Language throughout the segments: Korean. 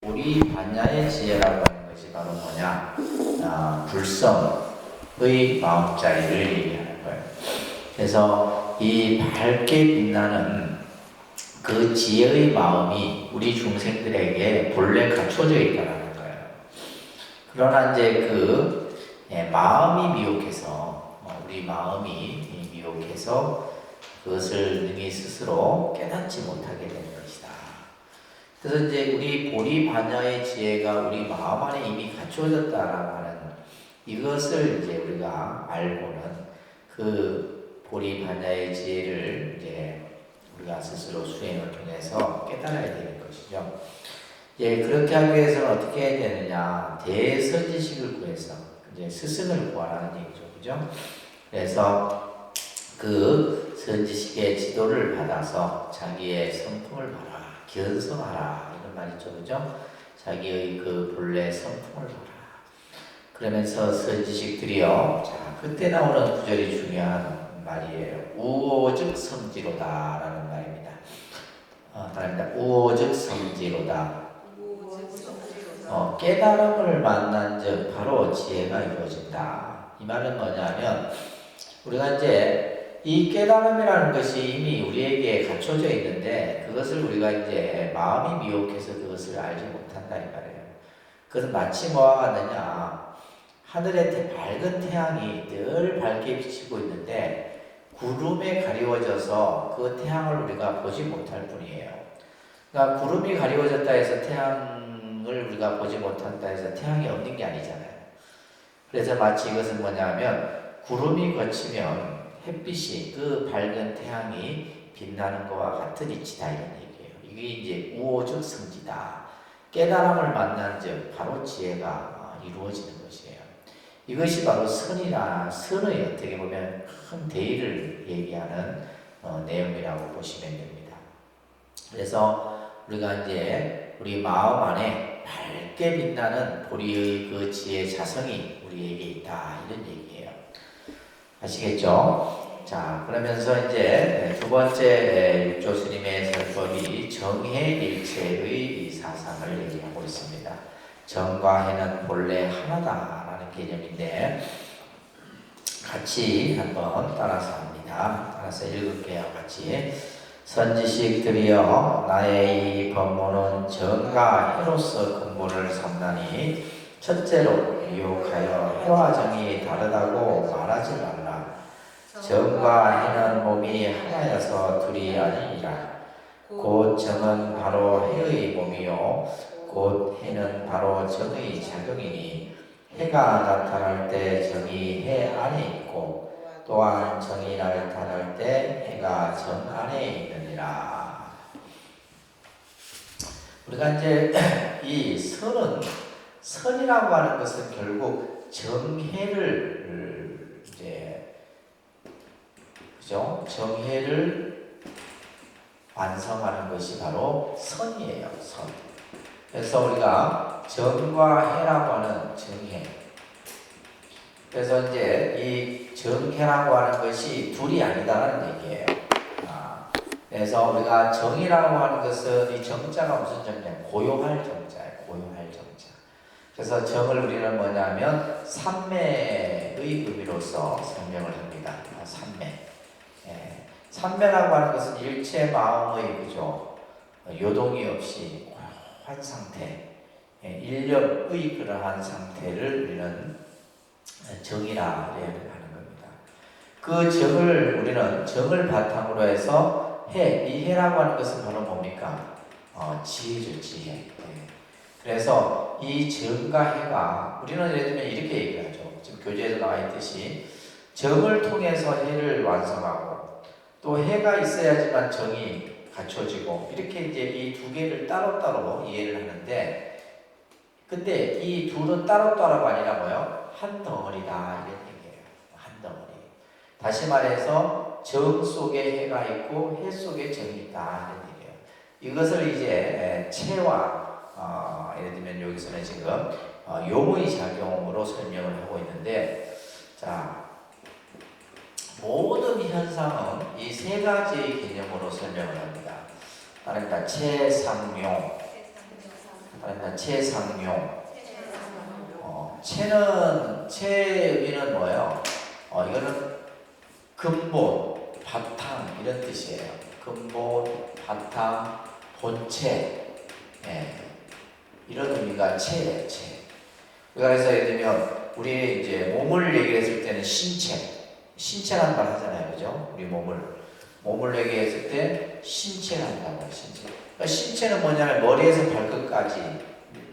우리 반야의 지혜라고 하는 것이 바로 뭐냐? 불성의 마음자리를 얘기하는 거예요. 그래서 이 밝게 빛나는 그 지혜의 마음이 우리 중생들에게 본래 갖춰져 있다는 거예요. 그러나 이제 마음이 미혹해서 우리 마음이 미혹해서 그것을 능히 스스로 깨닫지 못하게 되는 것이다. 그래서 이제 우리 보리반야의 지혜가 우리 마음 안에 이미 갖춰졌다라고 하는 이것을 이제 우리가 알고는 그 보리반야의 지혜를 이제 우리가 스스로 수행을 통해서 깨달아야 되는 것이죠. 예, 그렇게 하기 위해서는 어떻게 해야 되느냐? 대선지식을 구해서 이제 스승을 구하라는 얘기죠, 그죠? 그래서 그 선지식의 지도를 받아서 자기의 성품을 봐라, 견성하라 이런 말이죠, 그죠? 자기의 그 본래 성품을 봐라. 그러면서 선지식들이요, 자 그때 나오는 구절이 중요한 말이에요. 우오즉 성지로다라는 말입니다. 말입니다. 우오즉 성지로다. 깨달음을 만난 즉 바로 지혜가 이루어진다. 이 말은 뭐냐면 우리가 이제 이 깨달음이라는 것이 이미 우리에게 갖춰져 있는데 그것을 우리가 이제 마음이 미혹해서 그것을 알지 못한다 이 말이에요. 그것은 마치 뭐와 같느냐? 하늘에 밝은 태양이 늘 밝게 비치고 있는데 구름에 가리워져서 그 태양을 우리가 보지 못할 뿐이에요. 그러니까 구름이 가리워졌다 해서 태양을 우리가 보지 못한다 해서 태양이 없는 게 아니잖아요. 그래서 마치 이것은 뭐냐면 구름이 거치면 햇빛이 그 밝은 태양이 빛나는 것과 같은 이치다 이런 얘기예요. 이게 이제 우오즉 성지다. 깨달음을 만난 즉 바로 지혜가 이루어지는 것이에요. 이것이 바로 선의 어떻게 보면 큰 대의를 얘기하는 내용이라고 보시면 됩니다. 그래서 우리가 이제 우리 마음 안에 밝게 빛나는 보리의 그 지혜 자성이 우리에게 있다 이런 얘기예요. 아시겠죠? 자, 그러면서 이제 두 번째 육조 스님의 설법이 정해일체의 사상을 얘기하고 있습니다. 정과 해는 본래 하나다라는 개념인데 같이 한번 따라서 합니다. 따라서 읽을게요. 같이. 선지식들이여 나의 이 법문은 정과 해로서 근본을 삼나니 첫째로 유혹하여 해와 정이 다르다고 말하지 말라. 정과 해는 몸이 하나여서 둘이 아니니라. 곧 정은 바로 해의 몸이요 곧 해는 바로 정의 작용이니 해가 나타날 때 정이 해 안에 있고 또한 정이 나타날 때 해가 정 안에 있느니라. 우리가 이제 이 선이라고 하는 것은 결국 정해를 이제 그죠? 정해를 완성하는 것이 바로 선이에요. 선. 그래서 우리가 정과 해라고 하는 정해. 그래서 이제 이 정해라고 하는 것이 둘이 아니다라는 얘기예요. 그래서 우리가 정이라고 하는 것은 이 정자가 무슨 정자예요? 고요할 정자예요. 고요할 정자. 그래서 정을 우리는 뭐냐면 삼매의 의미로서 설명을 합니다. 삼매. 예. 삼매라고 하는 것은 일체 마음의 그죠? 요동이 없이 한 상태, 일념의 그러한 상태를 우리는 정이라 하는 겁니다. 그 정을 우리는 정을 바탕으로 해서 이 해라고 하는 것은 바로 뭡니까? 지혜죠, 지혜. 그래서 이 정과 해가 우리는 예를 들면 이렇게 얘기를 하죠. 지금 교재에서 나와 있듯이 정을 통해서 해를 완성하고 또 해가 있어야지만 정이 갖춰지고 이렇게 이제 이 두 개를 따로따로 이해를 하는데 근데 이 둘은 따로따로가 아니라 뭐요? 한 덩어리다 이런 얘기예요. 한 덩어리. 다시 말해서 정 속에 해가 있고 해 속에 정이 있다 이런 얘기예요. 이것을 이제 체와 예를 들면 여기서는 지금 용의 작용으로 설명을 하고 있는데 자 모든 현상은 이 세 가지의 개념으로 설명을 합니다. 그러니까 체상용, 그 다른 체상용. 체의 의미는 뭐예요? 이거는 근본, 바탕 이런 뜻이에요. 근본, 바탕, 본체. 예. 이런 의미가 체예요, 체. 그래서 예를 들면 우리 이제 몸을 얘기했을 때는 신체라는 말 하잖아요, 그죠? 우리 몸을 얘기했을 때 신체라는 말, 신체. 그러니까 신체는 뭐냐면 머리에서 발끝까지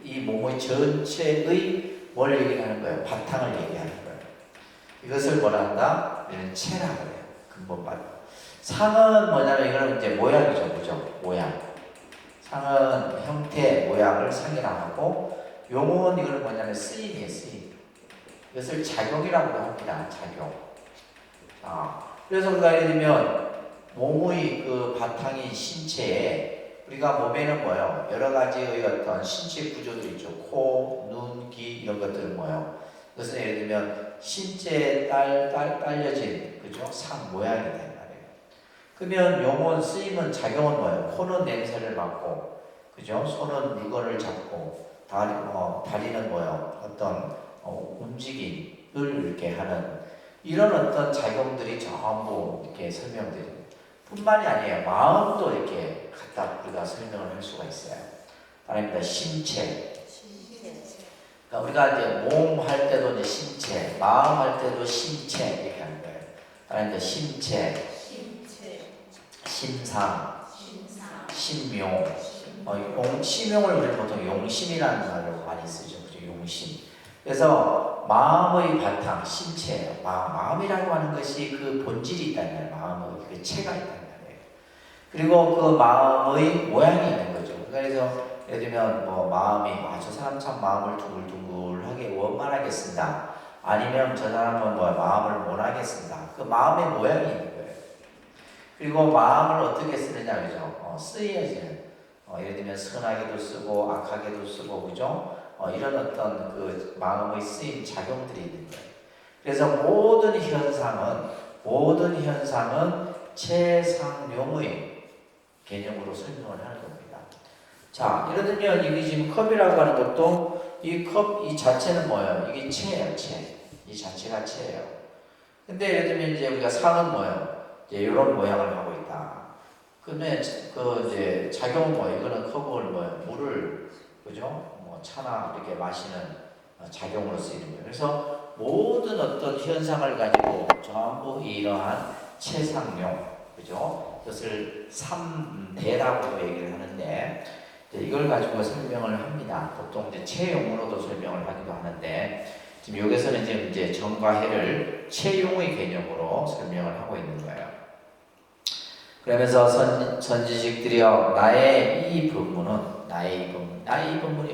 이 몸의 전체의 뭘 얘기하는 거예요? 바탕을 얘기하는 거예요. 이것을 뭐라 한다? 우리는 체라고 해요. 근본발. 상은 뭐냐면 이거는 이제 모양이죠, 그죠? 모양. 상은 형태, 모양을 상이라고 하고, 용은 이거는 뭐냐면 쓰임이에요, 쓰임. 이것을 작용이라고 합니다, 작용. 그래서 우리가 예를 들면 몸의 그 바탕인 신체에 우리가 몸에는 뭐예요? 여러 가지의 어떤 신체 구조들이 있죠. 코, 눈, 귀 이런 것들은 뭐예요? 그것은 예를 들면 신체에 딸려진 그죠? 상 모양이 된다 말이에요. 그러면 용은 쓰임은 작용은 뭐예요? 코는 냄새를 맡고, 그죠? 손은 물건을 잡고, 다리는 뭐예요? 어떤 움직임을 이렇게 하는 이런 어떤 작용들이 전부 이렇게 설명드립니다. 뿐만이 아니에요. 마음도 이렇게 갖다 우리가 설명을 할 수가 있어요. 다릅니다. 신체. 그러니까 우리가 이제 몸 할 때도 이제 신체, 마음 할 때도 신체 이렇게 하는 거예요. 다릅니다. 신체, 심상, 신묘. 심용을 우리는 보통 용심이라는 말로 많이 쓰죠. 그죠? 용심. 그래서 마음의 바탕, 신체예요. 마음이라고 하는 것이 그 본질이 있다는 거예요. 마음의 그 체가 있다는 거예요. 그리고 그 마음의 모양이 있는 거죠. 그래서 예를 들면 뭐 마음이 저 사람 참 마음을 둥글둥글하게 원만하겠습니다. 아니면 저 사람은 뭐 마음을 못하겠습니다. 그 마음의 모양이 있는 거예요. 그리고 마음을 어떻게 쓰느냐, 그죠? 쓰여지는. 예를 들면 선하게도 쓰고 악하게도 쓰고, 그죠? 이런 어떤 그 마음의 쓰임 작용들이 있는 거예요. 그래서 모든 현상은 체상용의 개념으로 설명을 하는 겁니다. 자, 예를 들면 이게 지금 컵이라고 하는 것도 이 컵 이 자체는 뭐예요? 이게 체예요, 체. 이 자체가 체예요. 근데 예를 들면 이제 우리가 상은 뭐예요? 이제 이런 모양을 하고 있다. 그러면 그 이제 작용은 뭐예요? 이거는 컵을 뭐예요? 물을, 그죠? 뭐 차나 이렇게 마시는 작용으로 쓰이는 거예요. 그래서 모든 어떤 현상을 가지고 전부 이러한 체상용, 그죠? 그것을 3대라고 얘기를 하는데, 이걸 가지고 설명을 합니다. 보통 이제 체용으로도 설명을 하기도 하는데, 지금 여기서는 이제 정과 해를 체용의 개념으로 설명을 하고 있는 거예요. 그러면서 선지식들이여, 나의 이 법문이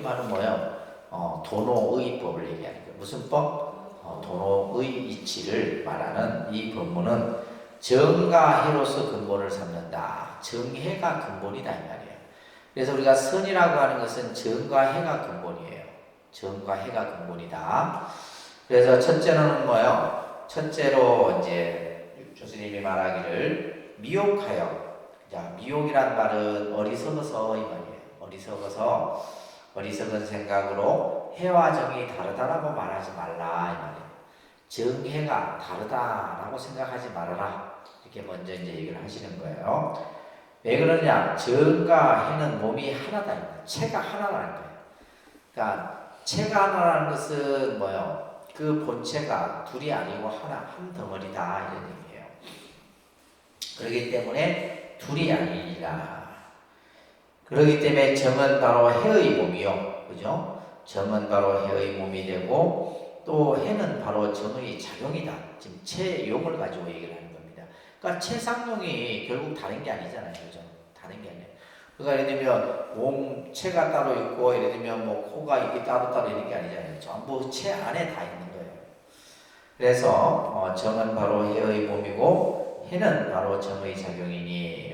바로 뭐예요? 도노의법을 얘기하는 거예요. 무슨 법? 도노의 이치를 말하는 이 법문은 정과 해로서 근본을 삼는다. 정해가 근본이다 이 말이에요. 그래서 우리가 선이라고 하는 것은 정과 해가 근본이에요. 정과 해가 근본이다. 그래서 첫째는 뭐예요? 첫째로 이제 교수님이 말하기를 미혹하여. 자, 미혹이란 말은 어리석어서 이 말이에요. 어리석은 생각으로 해와 정이 다르다라고 말하지 말라 이 말이에요. 정해가 다르다라고 생각하지 말아라. 이렇게 먼저 이제 얘기를 하시는 거예요. 왜 그러냐? 정과 해는 몸이 하나다. 체가 하나라는 거예요. 그러니까 체가 하나라는 것은 뭐예요? 그 본체가 둘이 아니고 한 덩어리다 이런 얘기예요. 그렇기 때문에 둘이 아니라. 그렇기 때문에 정은 바로 해의 몸이요, 그죠? 정은 바로 해의 몸이 되고 또 해는 바로 정의 작용이다. 지금 체용을 가지고 얘기를 하는 겁니다. 그러니까 체상용이 결국 다른 게 아니잖아요, 그죠? 다른 게 아니에요. 그러니까 예를 들면 몸체가 따로 있고 예를 들면 뭐 코가 이게 따로 있는 게 아니잖아요. 전부 체 안에 다 있는 거예요. 그래서 정은 바로 해의 몸이고 해는 바로 정의 작용이니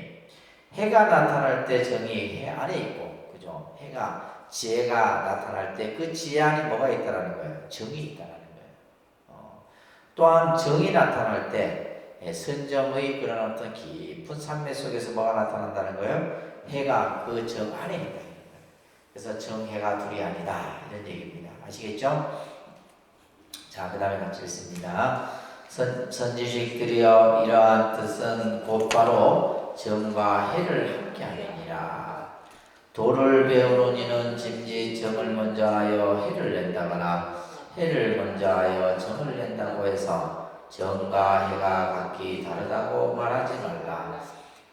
해가 나타날 때 정이 해 안에 있고, 그죠? 지혜가 나타날 때 그 지혜 안에 뭐가 있다라는 거예요? 정이 있다라는 거예요. 또한 정이 나타날 때 선정의 그런 어떤 깊은 산매 속에서 뭐가 나타난다는 거예요? 해가 그 정 안에 있다. 그래서 정해가 둘이 아니다 이런 얘기입니다. 아시겠죠? 자, 그 다음에 같이 읽습니다. 선지식들이여 이러한 뜻은 곧바로 정과 해를 함께하느니라. 도를 배우는 이는 짐짓 정을 먼저 하여 해를 낸다거나 해를 먼저 하여 정을 낸다고 해서 정과 해가 각기 다르다고 말하지 말라.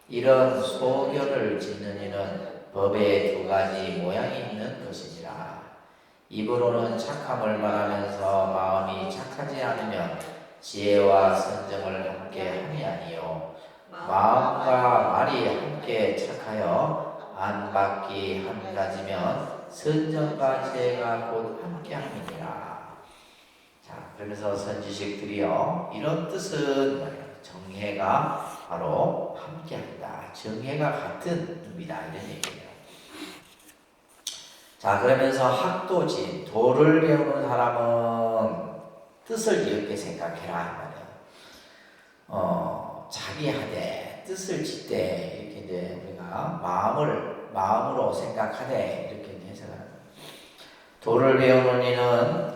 이런 소견을 짓는 이는 법에 두 가지 모양이 있는 것이니라. 입으로는 착함을 말하면서 마음이 착하지 않으면 지혜와 선정을 함께 함이 아니요 마음과 말이 함께 착하여 안팎이 한 가지면 선정과 지혜가 곧 함께 함이니라. 자, 그러면서 선지식들이요 이런 뜻은 뭐예요? 정해가 바로 함께한다. 정해가 같은 의미다 이런 얘기예요. 자, 그러면서 학도진 도를 배우는 사람은 뜻을 이렇게 생각해라 말이에요. 자기 하되 뜻을 짓되 이렇게 이제 우리가 마음으로 생각하되 이렇게 해석하는 거예요. 도를 배우는 이는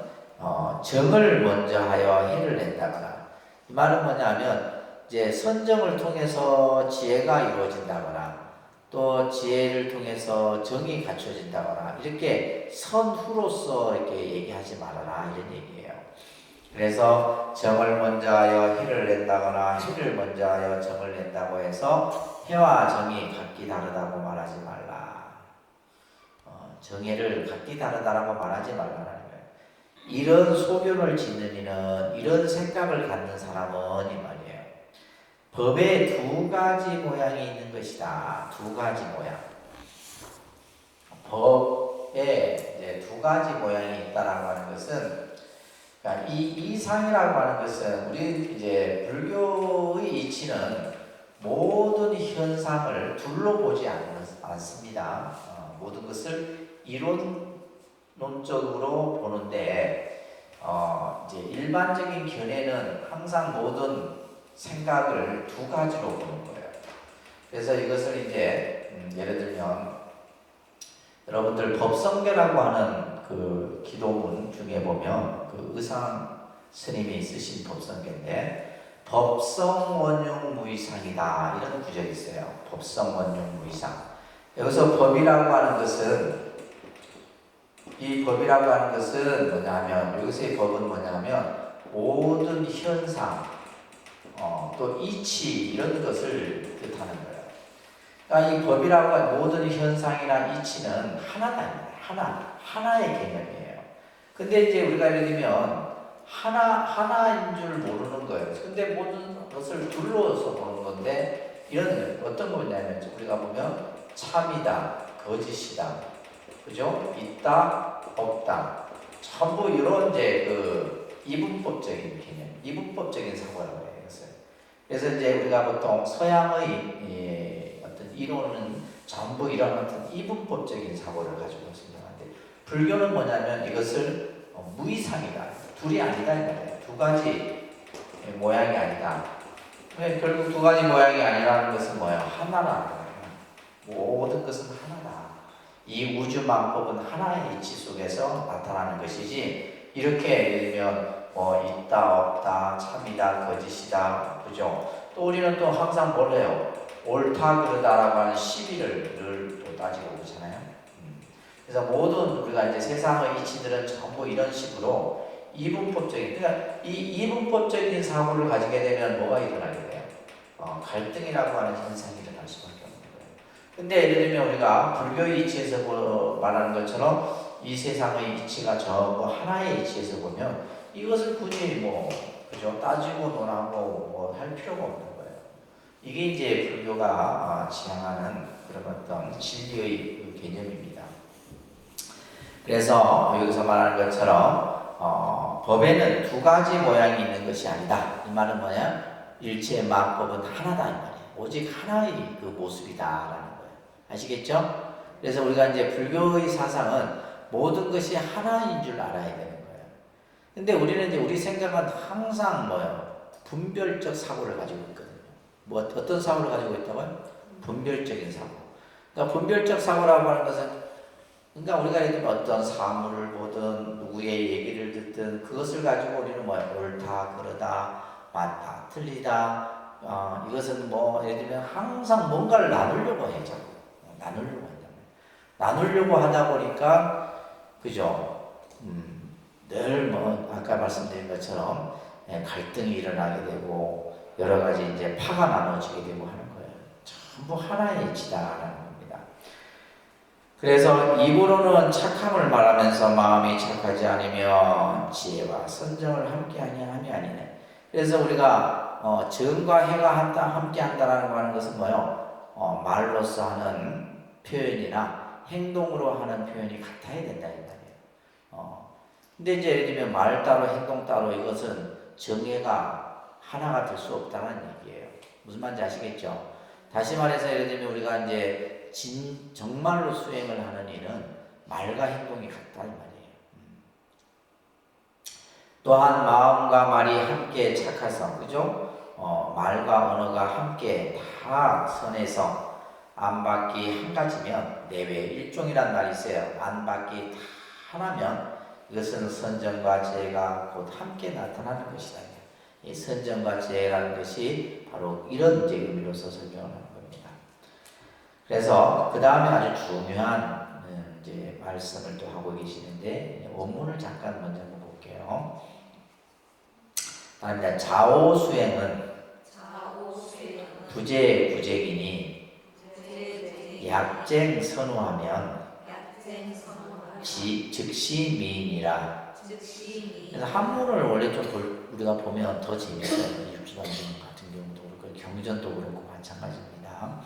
정을 먼저 하여 해를 낸다거나 이 말은 뭐냐면 이제 선정을 통해서 지혜가 이루어진다거나 또 지혜를 통해서 정이 갖춰진다거나 이렇게 선후로서 이렇게 얘기하지 말아라 이런 얘기예요. 그래서 정을 먼저 하여 해를 낸다거나 해를 먼저 하여 정을 낸다고 해서 해와 정이 각기 다르다고 말하지 말라. 정해를 각기 다르다라고 말하지 말라는 거예요. 이런 소견을 짓는 이는 이런 생각을 갖는 사람은 이 말이에요. 법에 두 가지 모양이 있는 것이다. 두 가지 모양. 법에 이제 두 가지 모양이 있다라고 하는 것은, 그러니까 이 이상이라고 하는 것은 우리 이제 불교의 이치는 모든 현상을 둘로 보지 않습니다. 모든 것을 이론론적으로 보는데, 이제 일반적인 견해는 항상 모든 생각을 두 가지로 보는 거예요. 그래서 이것을 이제 예를 들면 여러분들 법성계라고 하는 그 기도문 중에 보면 그 의상 스님이 쓰신 법성계인데 법성원용무이상이다 이런 구절이 있어요. 법성원용무이상. 여기서 법이라고 하는 것은 이 법이라고 하는 것은 뭐냐면 여기서의 법은 뭐냐면 모든 현상 또 이치 이런 것을 뜻하는 거예요. 그러니까 이 법이라고 하는 모든 현상이나 이치는 하나다. 하나의 개념이에요. 근데 이제 우리가 예를 들면 하나인 줄 모르는 거예요. 근데 모든 것을 둘러서 보는 건데 이런 어떤 거냐면 우리가 보면 참이다, 거짓이다, 그죠? 있다, 없다. 전부 이런 이제 그 이분법적인 개념, 이분법적인 사고라고 해요. 그래서 이제 우리가 보통 서양의 어떤 이론은 전부 이런 어떤 이분법적인 사고를 가지고 생각하는데 불교는 뭐냐면 이것을 무이상이다. 둘이 아니다 이 말이에요. 두 가지 모양이 아니다. 결국 두 가지 모양이 아니라는 것은 뭐예요? 하나라는 거예요. 모든 것은 하나다. 이 우주만법은 하나의 이치 속에서 나타나는 것이지 이렇게 예를 들면 있다 없다 참이다 거짓이다 그죠? 또 우리는 또 항상 뭘 해요? 옳다 그르다라고 하는 시비를 또 따지고 그러잖아요. 그래서 모든 우리가 이제 세상의 이치들은 전부 이런 식으로 이분법적인 그러니까 이 이분법적인 사고를 가지게 되면 뭐가 일어나게 돼요? 갈등이라고 하는 현상이 일어날 수밖에 없는 거예요. 근데 예를 들면 우리가 불교의 이치에서 말하는 것처럼 이 세상의 이치가 전부 하나의 이치에서 보면 이것을 굳이 그죠? 따지고 논하고 할 필요가 없는 거예요. 이게 이제 불교가 지향하는 그런 어떤 진리의 개념입니다. 그래서 여기서 말하는 것처럼 법에는 두 가지 모양이 있는 것이 아니다. 이 말은 뭐냐? 일체만법은 하나다 이 말이에요. 오직 하나의 그 모습이다라는 거예요. 아시겠죠? 그래서 우리가 이제 불교의 사상은 모든 것이 하나인 줄 알아야 되는 거예요. 근데 우리는 이제 우리 생각은 항상 분별적 사고를 가지고 있거든요. 어떤 사고를 가지고 있다고요? 분별적인 사고. 그러니까 분별적 사고라고 하는 것은 그러니까 우리가 예를 들면 어떤 사물을 보든 누구의 얘기를 듣든 그것을 가지고 우리는 뭐야 옳다 그러다 맞다 틀리다 이것은 뭐 예를 들면 항상 뭔가를 나누려고 해요. 자꾸 나누려고 한다. 나누려고 하다 보니까 그죠? 늘 뭐 아까 말씀드린 것처럼 갈등이 일어나게 되고 여러 가지 이제 파가 나눠지게 되고 하는 거예요. 전부 하나의 이치다라는 겁니다. 그래서 입으로는 착함을 말하면서 마음이 착하지 않으면 지혜와 선정을 함께하니 함이 아니네. 그래서 우리가 정과 해가 함께 한다라는 거 하는 것은 뭐요? 말로써 하는 표현이나 행동으로 하는 표현이 같아야 된다 이 말이에요. 근데 이제 예를 들면 말 따로 행동 따로 이것은 정해가 하나가 될 수 없다는 얘기예요. 무슨 말인지 아시겠죠? 다시 말해서 예를 들면 우리가 이제 정말로 수행을 하는 일은 말과 행동이 같다 이 말이에요. 또한 마음과 말이 함께 착해서 그죠? 말과 언어가 함께 다 선해서 안팎이 한 가지면 내외 일종이란 말이 있어요. 안팎이 다 하나면 이것은 선정과 지혜가 곧 함께 나타나는 것이다. 이 선정과 지혜라는 것이 바로 이런 이제 의미로서 설명을 하는 겁니다. 그래서 그 다음에 아주 중요한 이제 말씀을 또 하고 계시는데 원문을 잠깐 먼저 한번 볼게요. 다음에 좌오수행은 부재구재이니 약쟁 선우하면 즉시 미인이라. 그래서 한문을 원래 좀 우리가 보면 더 재밌어요. 육주단경 같은 경우도 그렇고 경전도 그렇고 마찬가지입니다.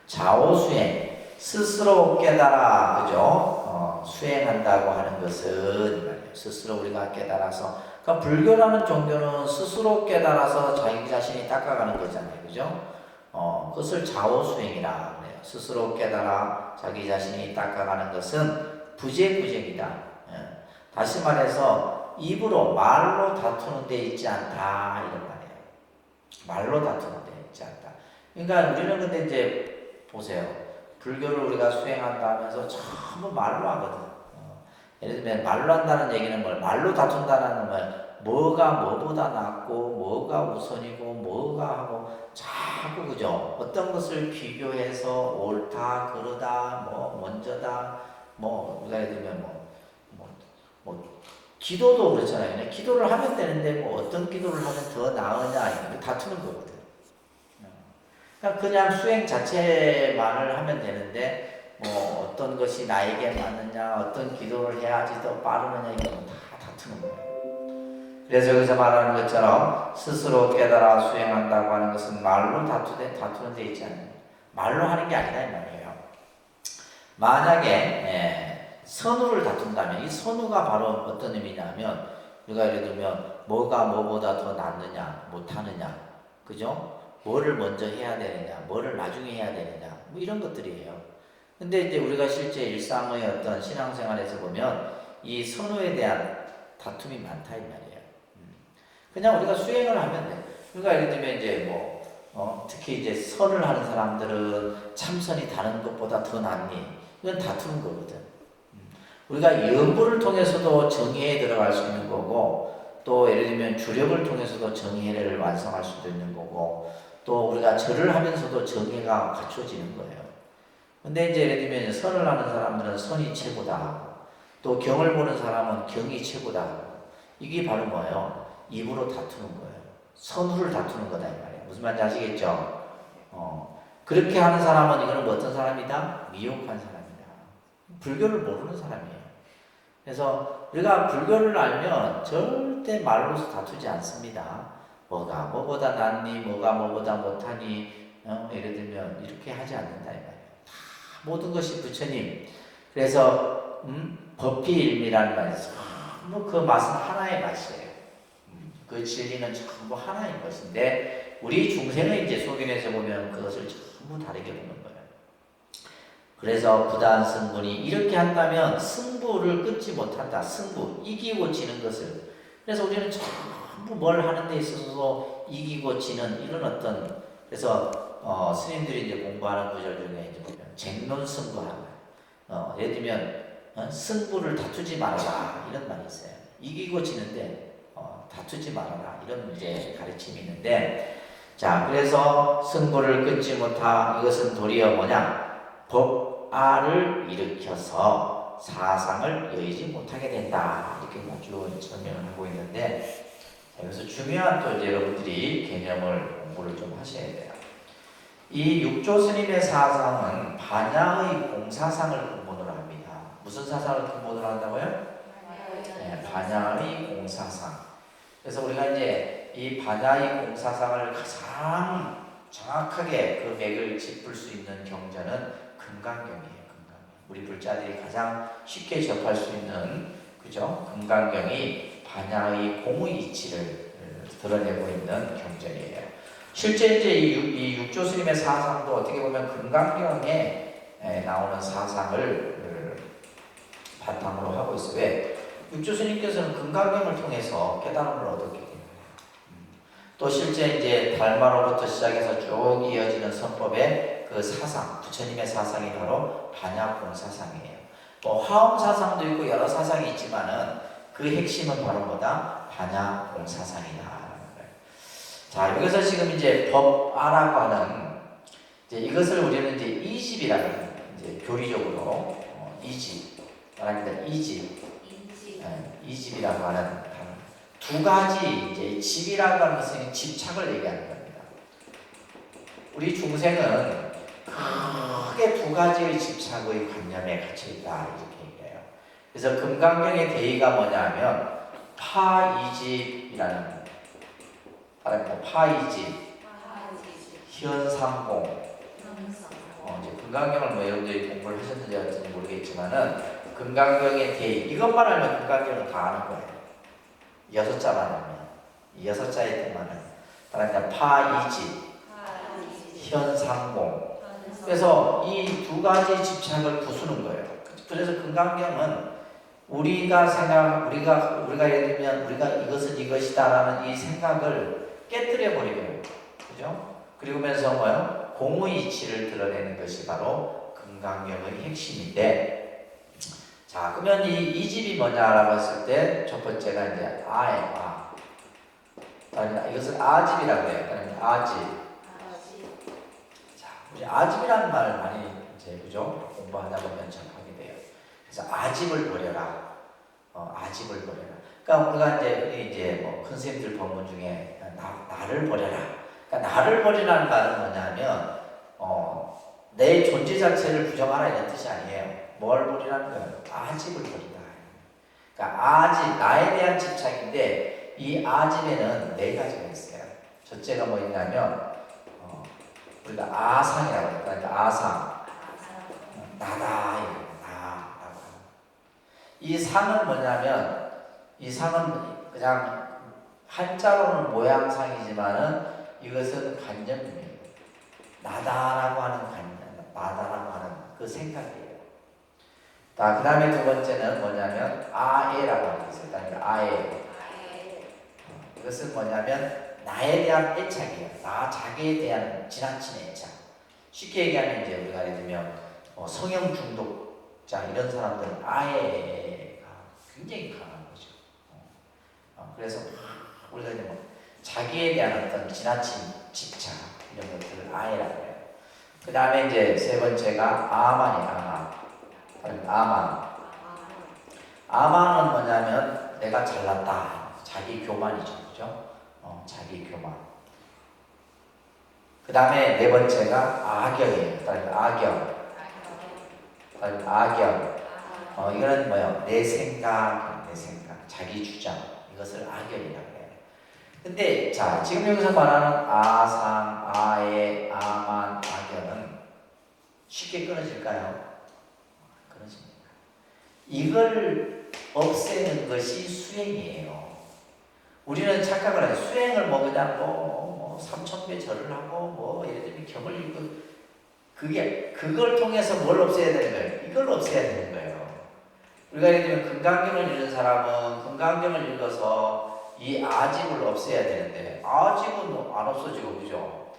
좌오수행 스스로 깨달아 그죠? 수행한다고 하는 것은 스스로 우리가 깨달아서 그러니까 불교라는 종교는 스스로 깨달아서 자기 자신이 닦아가는 거잖아요. 그죠? 그것을 좌오수행이라 그래요. 스스로 깨달아 자기 자신이 닦아가는 것은 부재구쟁이다. 다시 말해서 입으로 말로 다투는 데 있지 않다 이런 말이에요. 말로 다투는 데 있지 않다. 그러니까 우리는 근데 이제 보세요. 불교를 우리가 수행한다 하면서 전부 말로 하거든. 예를 들면 말로 한다는 얘기는 뭘? 말로 다툰다는 말. 뭐가 뭐보다 낫고 뭐가 우선이고 뭐가 하고 자꾸 그죠? 어떤 것을 비교해서 옳다 그러다 뭐 먼저다 뭐 우리가 예를 들면 뭐 기도도 그렇잖아요. 그냥 기도를 하면 되는데 뭐 어떤 기도를 하면 더 나으냐 이거 다투는 거거든. 그냥 수행 자체만을 하면 되는데 뭐 어떤 것이 나에게 맞느냐 어떤 기도를 해야지 더 빠르느냐 이건 다 다투는 거예요. 그래서 여기서 말하는 것처럼 스스로 깨달아 수행한다고 하는 것은 말로 다투는 데 있지 않아요. 말로 하는 게 아니다 이 말이에요. 만약에 선우를 다툰다면 이 선우가 바로 어떤 의미냐면 우리가 예를 들면 뭐가 뭐보다 더 낫느냐 못하느냐 그죠? 뭐를 먼저 해야 되느냐 뭐를 나중에 해야 되느냐 뭐 이런 것들이에요. 근데 이제 우리가 실제 일상의 어떤 신앙생활에서 보면 이 선우에 대한 다툼이 많다 이 말이에요. 그냥 우리가 수행을 하면 돼. 그러니까 예를 들면 이제 특히 이제 선을 하는 사람들은 참선이 다른 것보다 더 낫니 이건 다투는 거거든. 우리가 연구를 통해서도 정의에 들어갈 수 있는 거고 또 예를 들면 주력을 통해서도 정의를 완성할 수도 있는 거고 또 우리가 절을 하면서도 정의가 갖춰지는 거예요. 근데 이제 예를 들면 선을 하는 사람들은 선이 최고다 하고 또 경을 보는 사람은 경이 최고다 하고 이게 바로 뭐예요? 입으로 다투는 거예요. 선우를 다투는 거다 이 말이에요. 무슨 말인지 아시겠죠? 그렇게 하는 사람은 이거는 어떤 사람이다? 미혹한 사람이다. 불교를 모르는 사람이에요. 그래서 우리가 불교를 알면 절대 말로서 다투지 않습니다. 뭐가 뭐보다 낫니, 뭐가 뭐보다 못하니, 예를 들면 이렇게 하지 않는다 이 말이에요. 다 모든 것이 부처님. 그래서 법비일미라는 말이 있어요. 그 맛은 하나의 맛이에요. 그 진리는 전부 하나인 것인데 우리 중생의 이제 속인에서 보면 그것을 전부 다르게 보는 거예요. 그래서 부단 승분이 이렇게 한다면 승부를 끊지 못한다. 승부, 이기고 지는 것을. 그래서 우리는 전부 뭘 하는 데 있어서 이기고 지는 이런 어떤 그래서 스님들이 이제 공부하는 구절 중에 이제 보면 쟁론승부하는 예를 들면 승부를 다투지 말아라 이런 말이 있어요. 이기고 지는데 다투지 말아라 이런 이제 가르침이 있는데, 자 그래서 승부를 끊지 못하 이것은 도리어 뭐냐, 법아를 일으켜서 사상을 여의지 못하게 된다 이렇게 쭉 설명을 하고 있는데, 여기서 중요한 또 이제 여러분들이 개념을 공부를 좀 하셔야 돼요. 이 육조 스님의 사상은 반야의 공사상을 근본으로 합니다. 무슨 사상을 근본으로 한다고요? 네, 반야의 공사상. 그래서 우리가 이제 이 반야의 공사상을 가장 정확하게 그 맥을 짚을 수 있는 경전은 금강경이에요. 금강경. 우리 불자들이 가장 쉽게 접할 수 있는, 그죠? 금강경이 반야의 공의 이치를 드러내고 있는 경전이에요. 실제 이제 이 육조 스님의 사상도 어떻게 보면 금강경에 나오는 사상을 바탕으로 하고 있어요. 왜? 육조 스님께서는 금강경을 통해서 깨달음을 얻었기 때문에. 또 실제 이제 달마로부터 시작해서 쭉 이어지는 선법의 그 사상, 부처님의 사상이 바로 반야공사상이에요. 뭐 화엄 사상도 있고 여러 사상이 있지만은 그 핵심은 바로 뭐다? 반야공사상이다. 자, 여기서 지금 이제 법아라고 하는, 이제 이것을 우리는 이제 이집이라는, 이제 교리적으로 이집, 말합니다. 이집이라고 하는 두 가지, 이제 집이라고 하는 것은 집착을 얘기하는 겁니다. 우리 중생은 크게 두 가지의 집착의 관념에 갇혀 있다 이렇게 얘기해요. 그래서 금강경의 대의가 뭐냐면 파이집이라는, 파이집, 현삼공. 이제 금강경을 뭐 여러분들이 공부를 하셨는지 어쩐지 모르겠지만은 금강경의 대의, 이것만 알면 금강경을 다 아는 거예요. 6자만 알면, 이 6자의 뜻만 알면, 파이집, 현삼공. 그래서 이 두 가지 집착을 부수는 거예요. 그래서 금강경은 우리가 예를 들면 우리가 이것은 이것이다라는 이 생각을 깨뜨려 버리고요. 그죠? 그리고면서 뭐요? 공의 이치를 드러내는 것이 바로 금강경의 핵심인데, 자, 그러면 이 집이 뭐냐라고 했을 때 첫 번째가 이제 아예요. 이것을 아집이라고 해요. 아집. 자, 우리 아집이라는 말을 많이 이제 그죠? 공부하다 보면 잘 하게 돼요. 그래서 아집을 버려라. 아집을 버려라. 그러니까 우리가 이제 뭐 큰 선생님들 법문 중에 나를 버려라. 그러니까 나를 버리라는 말은 뭐냐면 내 존재 자체를 부정하라 이런 뜻이 아니에요. 뭘 버리라는 거예요? 아집을 버리다. 그러니까 아집, 나에 대한 집착인데 이 아집에는 네 가지가 있어요. 첫째가 뭐 있냐면 우리가 아상이라고 해요. 그러니까 아상, 나다, 나라고. 이 상은 뭐냐면, 이 상은 그냥 한자로는 모양상이지만은 이것은 관념이에요. 나다라고 하는 관념, 나다라고 하는 그 생각이에요. 자, 그 다음에 두 번째는 뭐냐면 아애라고 하는 게 있어요. 그러니까 아애. 이것은 뭐냐면 나에 대한 애착이에요. 나 자기에 대한 지나친 애착. 쉽게 얘기하면 이제 우리가 예를 들면 성형 중독자 이런 사람들은 아애가 굉장히 강한 거죠. 그래서 우리가 이제 뭐 자기에 대한 어떤 지나친 집착 이런 것들을 아애라고 해요. 그 다음에 이제 세 번째가 아만이에요. 아만. 아만은 뭐냐면 내가 잘났다. 자기 교만이죠. 그죠? 자기 교만. 그 다음에 네 번째가 악영이에요. 악영. 악영. 이거는 뭐예요? 내 생각, 자기 주장. 이것을 악영이라고 해요. 근데 자, 지금 여기서 말하는 아상, 아애, 아만, 악영은 쉽게 끊어질까요? 끊어집니다. 이걸 없애는 것이 수행이에요. 우리는 착각을 해요. 수행을 뭐 그냥 뭐 3,000배 절을 하고 뭐 예를 들면 경을 읽고 그걸 통해서 뭘 없애야 되는 거예요? 이걸 없애야 되는 거예요. 우리가 예를 들면 금강경을 읽는 사람은 금강경을 읽어서 이 아집을 없애야 되는데 아집은 안 없어지고 그죠?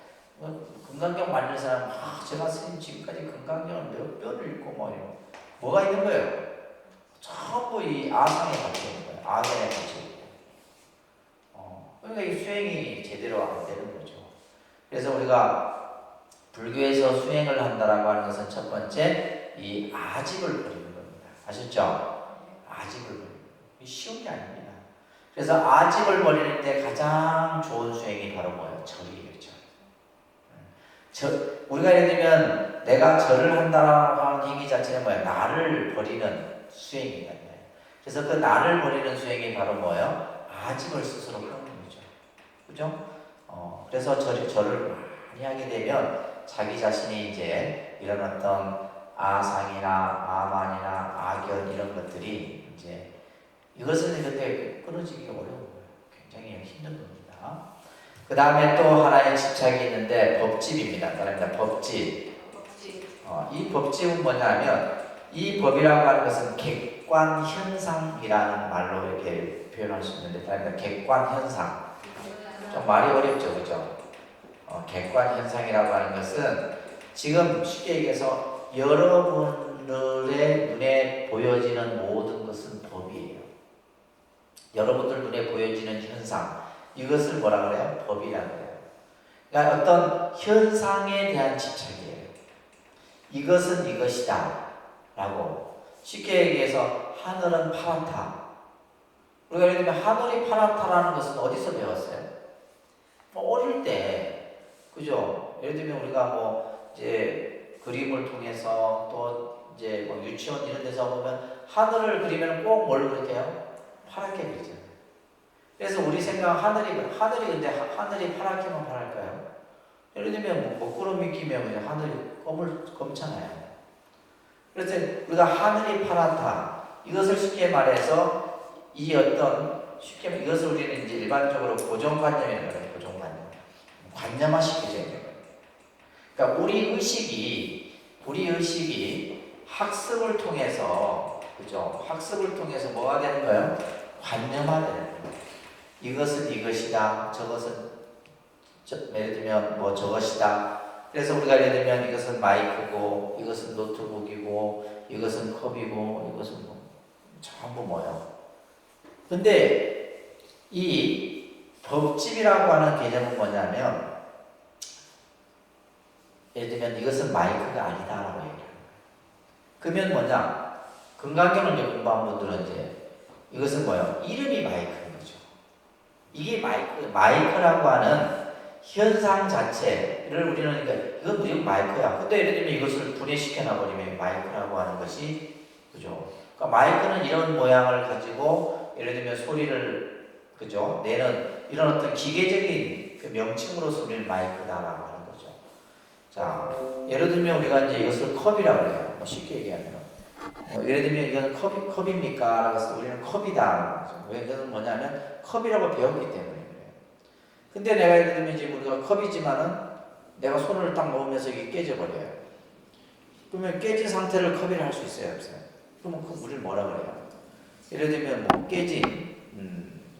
금강경 만든 사람은 제가 스님 지금까지 금강경을 몇 번을 읽고 뭐가 있는 거예요? 전부 이 아상에 갇혀 있는 거예요. 악연에 갇혀 있고. 그러니까 이 수행이 제대로 안 되는 거죠. 그래서 우리가 불교에서 수행을 한다라고 하는 것은 첫 번째 이 아집을 버리는 겁니다. 아셨죠? 아집을 버리는 거예요. 쉬운 게 아닙니다. 그래서 아집을 버리는데 가장 좋은 수행이 바로 뭐예요? 절이에요. 우리가 예를 들면 내가 절을 한다라고 하는 행위 자체는 뭐예요? 나를 버리는 수행이다. 그래서 그 나를 버리는 수행이 바로 뭐예요? 아집을 스스로 하는 거죠. 그죠? 그래서 절을 많이 하게 되면 자기 자신이 이제 이런 어떤 아상이나 아만이나 악연 이런 것들이 이제 이것은 근데 끊어지기가 어려운 거예요. 굉장히 힘든 겁니다. 그 다음에 또 하나의 집착이 있는데 법집입니다. 그러니까 법집. 이 법집은 뭐냐면 이 법이라고 하는 것은 객관현상이라는 말로 이렇게 표현할 수 있는데, 그러니까 객관현상. 좀 말이 어렵죠, 그죠? 객관현상이라고 하는 것은 지금 쉽게 얘기해서 여러분들의 눈에 보여지는 모든 것은 법이에요. 여러분들 눈에 보여지는 현상. 이것을 뭐라 그래요? 법이라고 해요. 그러니까 어떤 현상에 대한 집착이에요. 이것은 이것이다 라고. 쉽게 얘기해서 하늘은 파랗다. 우리가 예를 들면 하늘이 파랗다라는 것은 어디서 배웠어요? 어릴 때, 그죠? 예를 들면 우리가 뭐 이제 그림을 통해서 또 이제 뭐 유치원 이런 데서 보면 하늘을 그리면 꼭 뭘 그릴게요? 파랗게 그리잖아요. 그래서 우리 생각 하늘이 근데 하늘이 파랗게만 파랄까요? 예를 들면 뭐 먹구름이 끼면 그냥 하늘이 검잖아요. 그래서 우리가 하늘이 파랗다. 이것을 쉽게 말해서 이 어떤 쉽게 말해 이것을 우리는 이제 일반적으로 고정관념이라고 해요. 고정관념. 관념화시키죠. 그러니까 우리 의식이 학습을 통해서, 그죠? 학습을 통해서 뭐가 되는 거예요? 관념화되는 거예요. 이것은 이것이다. 저것은 예를 들면 뭐 저것이다. 그래서 우리가 예를 들면 이것은 마이크고, 이것은 노트북이고, 이것은 컵이고, 이것은 뭐 전부 뭐예요. 근데 이 법집이라고 하는 개념은 뭐냐면, 예를 들면 이것은 마이크가 아니다라고 얘기해요. 그러면 뭐냐? 금강경을 공부한 분들은 이제 이것은 뭐예요? 이름이 마이크인 거죠. 이게 마이크라고 하는 현상 자체를 우리는 이건 무슨 마이크야. 근데 예를 들면 이것을 분해시켜 놔버리면 마이크라고 하는 것이, 그죠? 그러니까 마이크는 이런 모양을 가지고 예를 들면 소리를, 그죠? 내는 이런 어떤 기계적인 그 명칭으로서 우리는 마이크다라고 하는 거죠. 자, 예를 들면 우리가 이제 이것을 컵이라고 해요. 뭐 쉽게 얘기하면. 예를 들면 이건 컵입니까? 라고 해서 우리는 컵이다. 왜? 이것은 뭐냐면 컵이라고 배웠기 때문에 그래요. 근데 내가 예를 들면 이제 우리가 컵이지만은 내가 손을 딱 놓으면서 이게 깨져버려요. 그러면 깨진 상태를 컵이라 할 수 있어요? 없어요? 그러면 그 우리를 뭐라 그래요? 예를 들면 뭐 깨진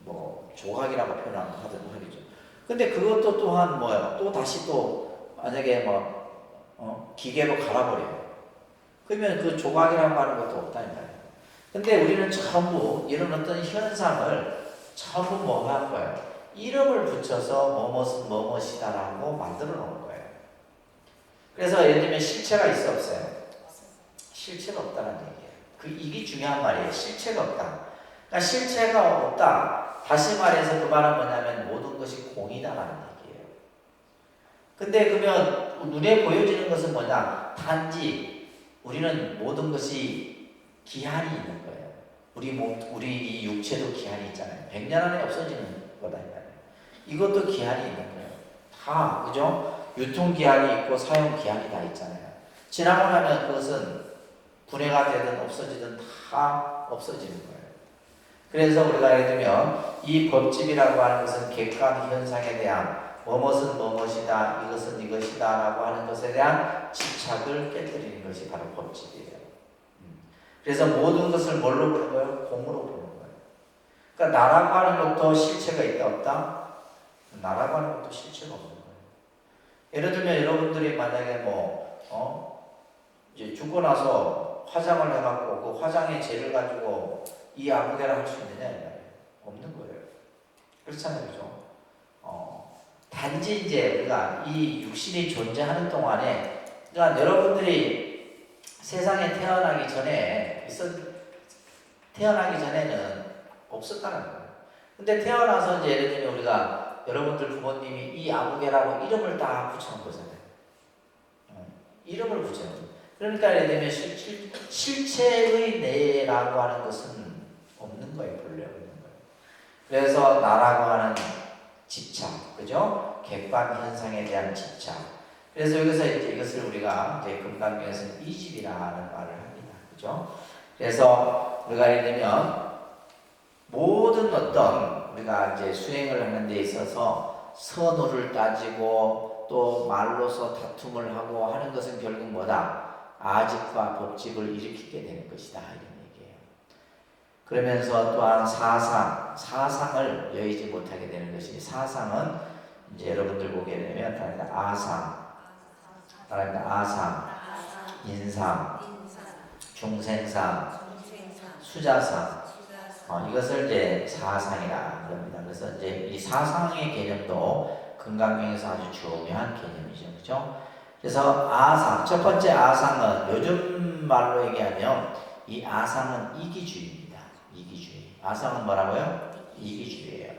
뭐 조각이라고 표현하든 하겠죠. 근데 그것도 또한 뭐예요? 또 다시 또 만약에 뭐 기계로 갈아버려요. 그러면 그 조각이라고 하는 것도 없다는 거예요. 근데 우리는 전부 이런 어떤 현상을 전부 뭐 할 거예요? 이름을 붙여서 뭐뭇은 뭐뭇이다라고 만들어 놓은 거예요. 그래서 예를 들면 실체가 있어 없어요? 실체가 없다는 얘기예요. 이게 중요한 말이에요. 실체가 없다. 그러니까 실체가 없다. 다시 말해서 그 말은 뭐냐면 모든 것이 공이다라는 얘기예요. 근데 그러면 눈에 보여지는 것은 뭐냐? 단지 우리는 모든 것이 기한이 있는 거예요. 우리 이 육체도 기한이 있잖아요. 100년 안에 없어지는 거다. 이것도 기한이 있는 거예요. 다, 그죠? 유통기한이 있고 사용기한이 다 있잖아요. 지나고 나면 그것은 분해가 되든 없어지든 다 없어지는 거예요. 그래서 우리가 예를 들면 이 법집이라고 하는 것은 객관 현상에 대한 뭐뭇은 뭐뭇이다, 이것은 이것이다 라고 하는 것에 대한 집착을 깨뜨리는 것이 바로 법집이에요. 그래서 모든 것을 뭘로 보는 거예요? 공으로 보는 거예요. 그러니까 나라고 하는 것도 실체가 있다 없다? 나라고 하는 것도 실체가 없는 거예요. 예를 들면 여러분들이 만약에 이제 죽고 나서 화장을 해갖고 그 화장의 재를 가지고 이 아무개라 할 수 있느냐? 없는 거예요. 그렇잖아요, 그죠? 단지 이제 우리가 이 육신이 존재하는 동안에, 그러니까 여러분들이 세상에 태어나기 전에는 없었다는 거예요. 근데 태어나서 이제 예를 들면 우리가 여러분들 부모님이 이 아무개라고 이름을 딱 붙여놓은 거잖아요. 이름을 붙여놓은 거예요. 그러니까 예를 들면 실체의 내라고 하는 것은 없는 거예요. 본래 없는 거예요. 그래서 나라고 하는 집착, 그죠? 객관 현상에 대한 집착. 그래서 여기서 이제 이것을 우리가 이제 금강경에서는 이집이라는 말을 합니다. 그죠? 그래서 우리가 예를 들면 모든 어떤 우리가 이제 수행을 하는 데 있어서 선호를 따지고 또 말로서 다툼을 하고 하는 것은 결국 뭐다? 아집과 법집을 일으키게 되는 것이다. 이런 얘기예요. 그러면서 또한 사상을 여의지 못하게 되는 것이, 사상은 이제 여러분들 보게 되면 아상, 인상, 중생상, 수자상, 이것을 이제 사상이라 그럽니다. 그래서 이제 이 사상의 개념도 금강경에서 아주 중요한 개념이죠, 그렇죠? 그래서 아상, 첫 번째 아상은 요즘 말로 얘기하면 이 아상은 이기주의입니다. 이기주의. 아상은 뭐라고요? 이기주의예요.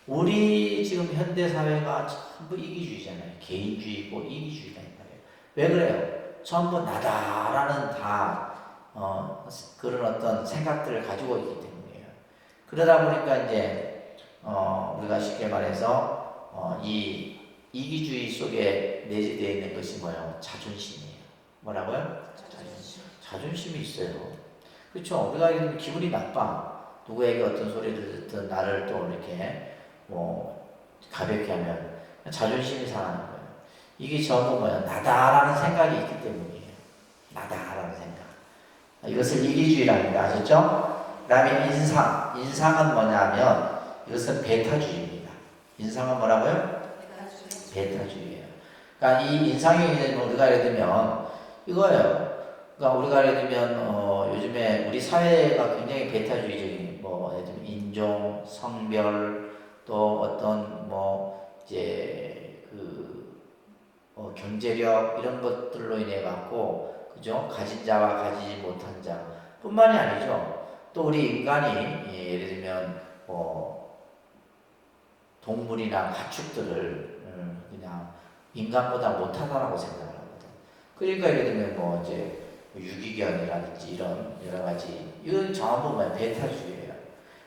우리 지금 현대 사회가 전부 이기주의잖아요. 개인주의고 이기주의다 이 말이에요. 왜 그래요? 전부 나다라는 다 그런 어떤 생각들을 가지고 있기 때문이에요. 그러다 보니까 이제 우리가 쉽게 말해서 이 이기주의 속에 내재되어 있는 것이 뭐예요? 자존심이에요. 뭐라고요? 자존심이 있어요. 그렇죠? 우리가 기분이 나빠. 누구에게 어떤 소리를 듣든 나를 또 이렇게 가볍게 하면 자존심이 상하는 거예요. 이게 전부 뭐야? 나다라는 생각이 있기 때문이에요. 나다라는 생각. 이것을 이기주의랍니다. 아셨죠? 그 다음에 인상은 뭐냐면 이것은 베타주의입니다. 인상은 뭐라고요? 베타주의예요. 그러니까 이 인상이 우리가 예를 들면 이거예요. 그러니까 우리가 예를 들면 요즘에 우리 사회가 굉장히 베타주의적인 예를 들면 인종, 성별, 또 어떤 이제 경제력 이런 것들로 인해 갖고, 그죠? 가진 자와 가지지 못한 자 뿐만이 아니죠. 또 우리 인간이 예를 들면 동물이나 가축들을 그냥 인간보다 못하다라고 생각을 하거든. 그러니까 예를 들면 이제 유기견이라든지 이런 여러 가지, 이건 전부 베타주의예요.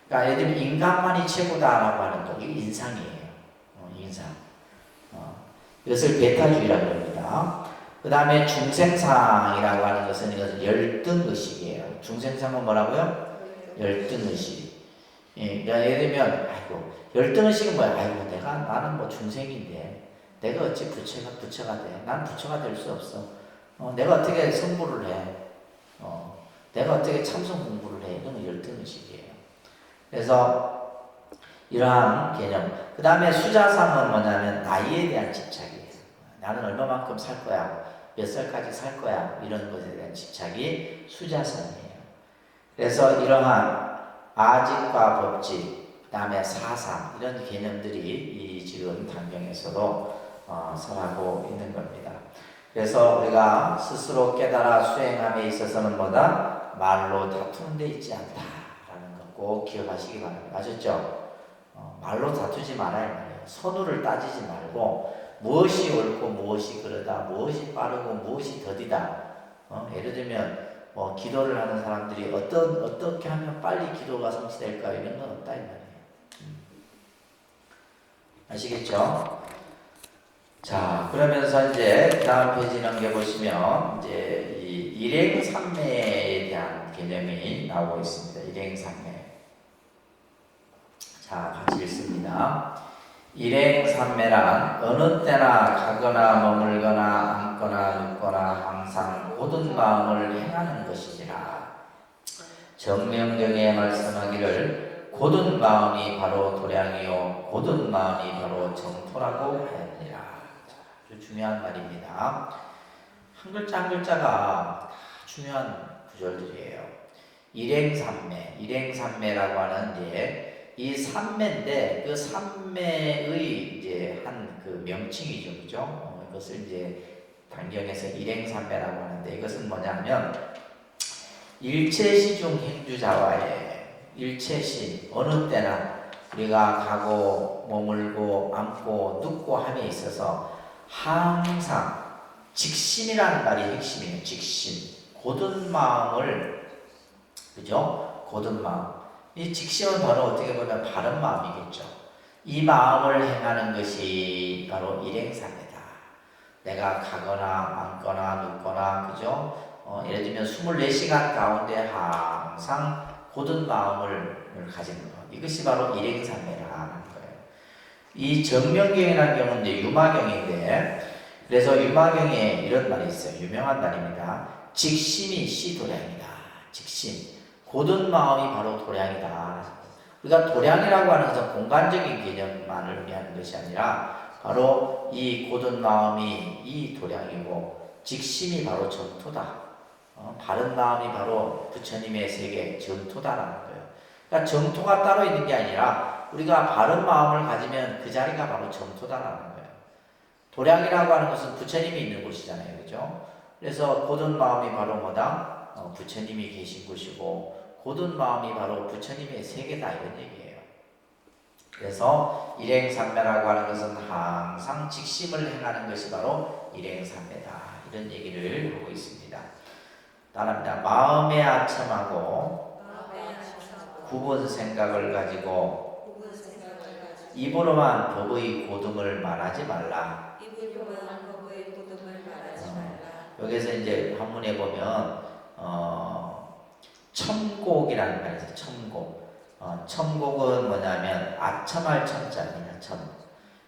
그러니까 예를 들면 인간만이 최고다라고 하는 거, 이게 인상이에요. 인상. 이것을 베타주의라고 합니다. 그 다음에 중생상이라고 하는 것은 이것은 열등의식이에요. 중생상은 뭐라고요? 열등의식. 그러니까 예를 들면 열등의식은 뭐야? 나는 중생인데 내가 어찌 부처가 돼? 난 부처가 될 수 없어. 내가 어떻게 성불을 해? 내가 어떻게 참선 공부를 해? 이런 열등의식이에요. 그래서 이러한 개념. 그 다음에 수자상은 뭐냐면 나이에 대한 집착이에요. 나는 얼마만큼 살 거야? 몇 살까지 살 거야? 이런 것에 대한 집착이 수자상이에요. 그래서 이러한 아집과 법집, 그 다음에 사상, 이런 개념들이 이 지금 단경에서도 설하고 있는 겁니다. 그래서 우리가 스스로 깨달아 수행함에 있어서는 뭐다? 말로 다투는 데 있지 않다라는 것 꼭 기억하시기 바랍니다. 아셨죠? 말로 다투지 말아야 말이에요. 선우를 따지지 말고 무엇이 옳고 무엇이 그러다, 무엇이 빠르고 무엇이 더디다. 예를 들면 기도를 하는 사람들이 어떻게 하면 빨리 기도가 성취될까, 이런 건 없다 이 말이에요. 아시겠죠? 자, 그러면서 이제 다음 페이지 넘겨보시면 이제 이 일행삼매에 대한 개념이 나오고 있습니다. 일행삼매. 자, 같이 읽습니다. 일행삼매란 어느 때나 가거나 머물거나 앉거나 눕거나 항상 고든 마음을 행하는 것이지라. 정명경에 말씀하기를 고든 마음이 바로 도량이요 고든 마음이 바로 정토라고 하였느니라. 아주 중요한 말입니다. 한 글자 한 글자가 중요한 구절들이에요. 일행삼매라고 하는 이제 이 삼매인데 그 삼매의 이제 한 그 명칭이죠, 그죠? 이것을 이제 단경에서 일행삼매라고 하는데 이것은 뭐냐면 일체시중 행주자와의 일체시 어느 때나 우리가 가고 머물고 앉고 눕고 함에 있어서 항상 직심이라는 말이 핵심이에요. 직심. 고든 마음을 그죠? 고든 마음. 이 직심은 바로 어떻게 보면 바른 마음이겠죠. 이 마음을 행하는 것이 바로 일행삼매다. 내가 가거나 앉거나 눕거나 그죠? 예를 들면 24시간 가운데 항상 고든 마음을 가지는 것. 이것이 바로 일행삼매라는 거예요. 이 정명경이라는 경우는 이제 유마경인데 그래서 유마경에 이런 말이 있어요. 유명한 말입니다. 직심이 시도량이다. 직심. 고든 마음이 바로 도량이다. 우리가 도량이라고 하는 것은 공간적인 개념만을 의미하는 것이 아니라 바로 이 고든 마음이 이 도량이고 직심이 바로 전토다. 바른 마음이 바로 부처님의 세계 전토다라는 거예요. 그러니까 정토가 따로 있는 게 아니라 우리가 바른 마음을 가지면 그 자리가 바로 정토다라는 거예요. 도량이라고 하는 것은 부처님이 있는 곳이잖아요. 그죠? 그래서 고든 마음이 바로 뭐다? 부처님이 계신 곳이고 고든 마음이 바로 부처님의 세계다 이런 얘기예요. 그래서 일행삼매라고 하는 것은 항상 직심을 행하는 것이 바로 일행삼매다 이런 얘기를 하고 있습니다. 따라합니다. 마음에 아첨하고 구분 생각을 가지고 입으로만 법의 고등을 말하지 말라. 여기서 이제 한문에 보면 첨곡이라는 말이 있어요. 첨곡. 첨곡은 뭐냐면 아첨할 첨자입니다. 첨.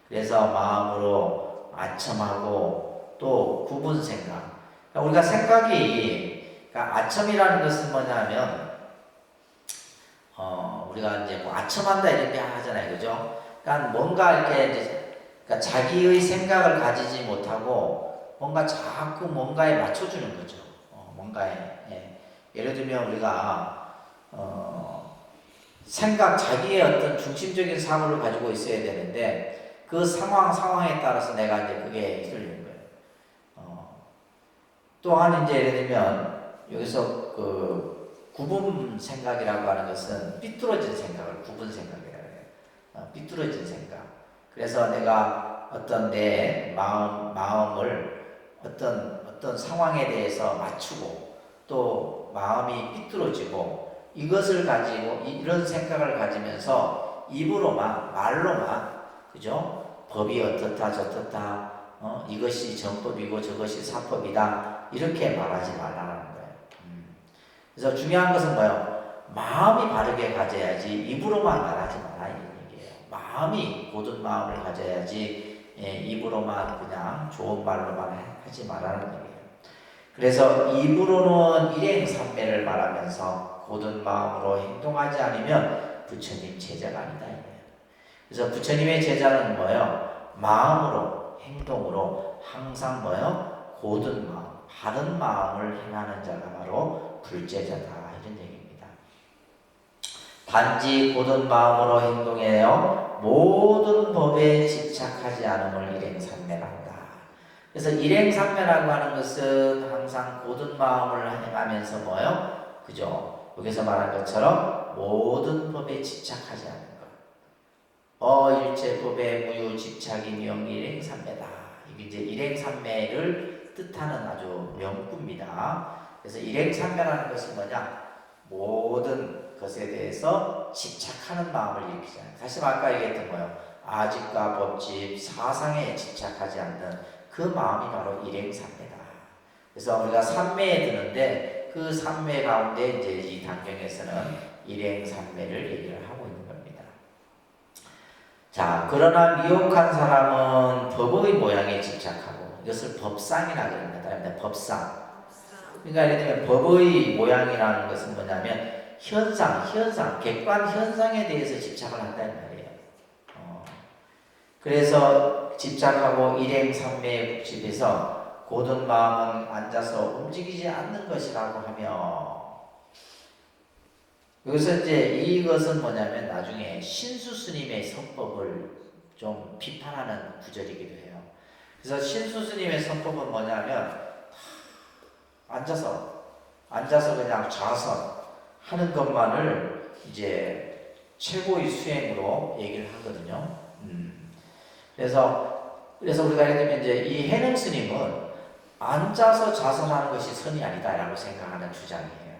그래서 마음으로 아첨하고 또 구분 생각. 그러니까 우리가 생각이 그러니까 아첨이라는 것은 뭐냐면 우리가 이제 뭐 아첨한다 이렇게 하잖아요, 그죠? 그러니까 뭔가 이렇게 이제 그러니까 자기의 생각을 가지지 못하고 뭔가 자꾸 뭔가에 맞춰주는 거죠. 뭔가에. 예. 예를 들면 우리가 자기의 어떤 중심적인 사고를 가지고 있어야 되는데 그 상황에 따라서 내가 이제 그게 휘둘리는 거예요. 또한 이제 예를 들면 여기서 그 구분 생각이라고 하는 것은 삐뚤어진 생각을 구분 생각이라고 해요. 삐뚤어진 생각. 그래서 내가 어떤 내 마음을 어떤 상황에 대해서 맞추고 또 마음이 삐뚤어지고 이것을 가지고 이런 생각을 가지면서 입으로만 말로만 그죠? 법이 어떻다 저떻다 이것이 정법이고 저것이 사법이다 이렇게 말하지 말라는 거예요. 그래서 중요한 것은 뭐예요? 마음이 바르게 가져야지 입으로만 말하지 말라 이런 얘기예요. 마음이 고든 마음을 가져야지 입으로만 그냥 좋은 말로만 하지 말라는 얘기예요. 그래서 입으로는 일행삼매를 말하면서 고든 마음으로 행동하지 않으면 부처님 제자가 아니다. 그래서 부처님의 제자는 뭐예요? 마음으로 행동으로 항상 뭐예요? 고든 마음, 바른 마음을 행하는 자가 바로 불제자다 이런 얘기입니다. 단지 고든 마음으로 행동해요. 모든 법에 집착하지 않음을 일행삼매란다. 그래서 일행삼매라고 하는 것은 항상 고든 마음을 행하면서 뭐예요? 그죠? 여기서 말한 것처럼 모든 법에 집착하지 않는 것. 일체법에 무유 집착이 명일행삼매다. 이게 이제 일행삼매를 뜻하는 아주 명구입니다. 그래서 일행삼매라는 것이 뭐냐? 모든 것에 대해서 집착하는 마음을 일으키잖아요. 사실 아까 얘기했던 거예요. 아집과 법집, 사상에 집착하지 않는 그 마음이 바로 일행삼매다. 그래서 우리가 삼매에 드는데 그 삼매 가운데 이제 이 단경에서는 일행삼매를 얘기를 하고 있는 겁니다. 자, 그러나 미혹한 사람은 법의 모양에 집착하고 이것을 법상이라 그럽니다. 법상. 그러니까 예를 들면 법의 모양이라는 것은 뭐냐면 현상, 객관 현상에 대해서 집착을 한다는 말이에요. 그래서 집착하고 일행삼매의 국집에서 고든 마음은 앉아서 움직이지 않는 것이라고 하며 여기서 이제 이것은 뭐냐면 나중에 신수 스님의 선법을 좀 비판하는 구절이기도 해요. 그래서 신수 스님의 선법은 뭐냐면 앉아서 그냥 좌선 하는 것만을 이제 최고의 수행으로 얘기를 하거든요. 그래서 우리가 예를 들면 이제 이 해능 스님은 앉아서 좌선하는 것이 선이 아니다라고 생각하는 주장이에요.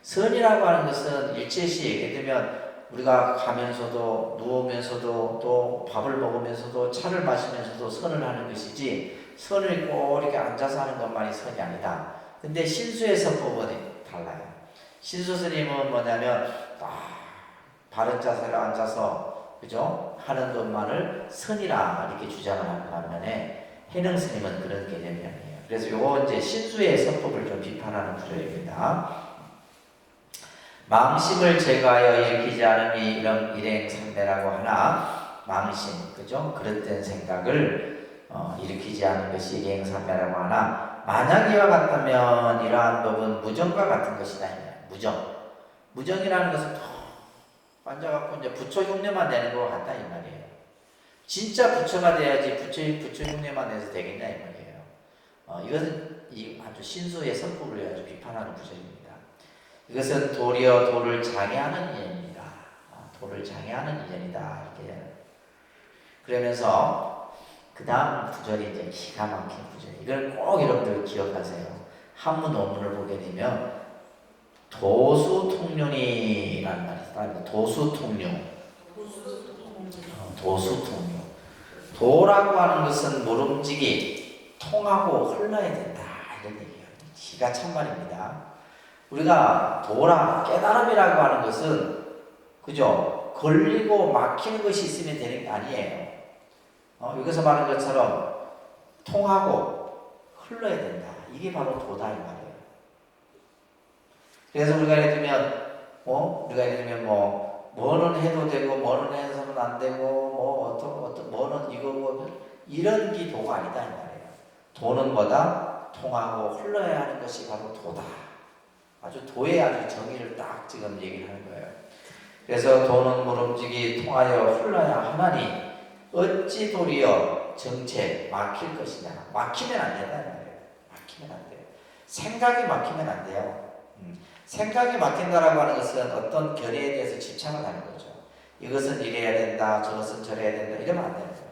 선이라고 하는 것은 일제시 예를 들면 우리가 가면서도 누우면서도 또 밥을 먹으면서도 차를 마시면서도 선을 하는 것이지 선을 꼭 이렇게 앉아서 하는 것만이 선이 아니다. 근데 신수의 선법은 달라요. 신수 스님은 뭐냐면 바른 자세로 앉아서 그죠? 하는 것만을 선이라 이렇게 주장을 하는 반면에 해능 스님은 그런 개념이 아니에요. 그래서 요거 이제 신수의 선법을 좀 비판하는 구절입니다. 망심을 제거하여 일으키지 않음이 이런 일행삼매라고 하나 망심 그죠? 그릇된 생각을 일으키지 않은 것이 일행삼매라고 하나 만약 이와 같다면 이러한 법은 무정과 같은 것이다. 무정이라는 것은 앉아갖고 이제 부처 흉내만 내는 것 같다 이 말이에요. 진짜 부처가 돼야지 부처 흉내만 내서 되겠냐 이 말이에요. 이것은 아주 신수의 선법을 아주 비판하는 구절입니다. 이것은 도리어 도를 장애하는 인연이다. 도를 장애하는 인연이다. 이렇게 그러면서 그 다음 구절이 이제 기가 막힌 구절. 이걸 꼭 여러분들 기억하세요. 한문 원문을 보게 되면 도수통륜이라는 말이 있어요. 도수통륜. 도수통륜. 도라고 하는 것은 모름지기 통하고 흘러야 된다. 이런 얘기예요. 기가 찬 말입니다. 우리가 도라, 깨달음이라고 하는 것은 그죠? 걸리고 막히는 것이 있으면 되는 게 아니에요. 여기서 말하는 것처럼 통하고 흘러야 된다. 이게 바로 도다 이 말이에요. 그래서 우리가 예를 들면 뭐는 해도 되고 뭐는 해서는 안 되고 뭐는 이거고 이런 게 도가 아니다 이 말이에요. 도는 뭐다? 통하고 흘러야 하는 것이 바로 도다. 아주 도의 아주 정의를 딱 지금 얘기를 하는 거예요. 그래서 도는 모름지기 통하여 흘러야 하나니 어찌 도리어 정체 막힐 것이냐. 막히면 안 된다는 말이에요. 막히면 안 돼요. 생각이 막히면 안 돼요. 생각이 막힌다라고 하는 것은 어떤 결의에 대해서 집착을 하는 거죠. 이것은 이래야 된다, 저것은 저래야 된다 이러면 안 되는 거예요.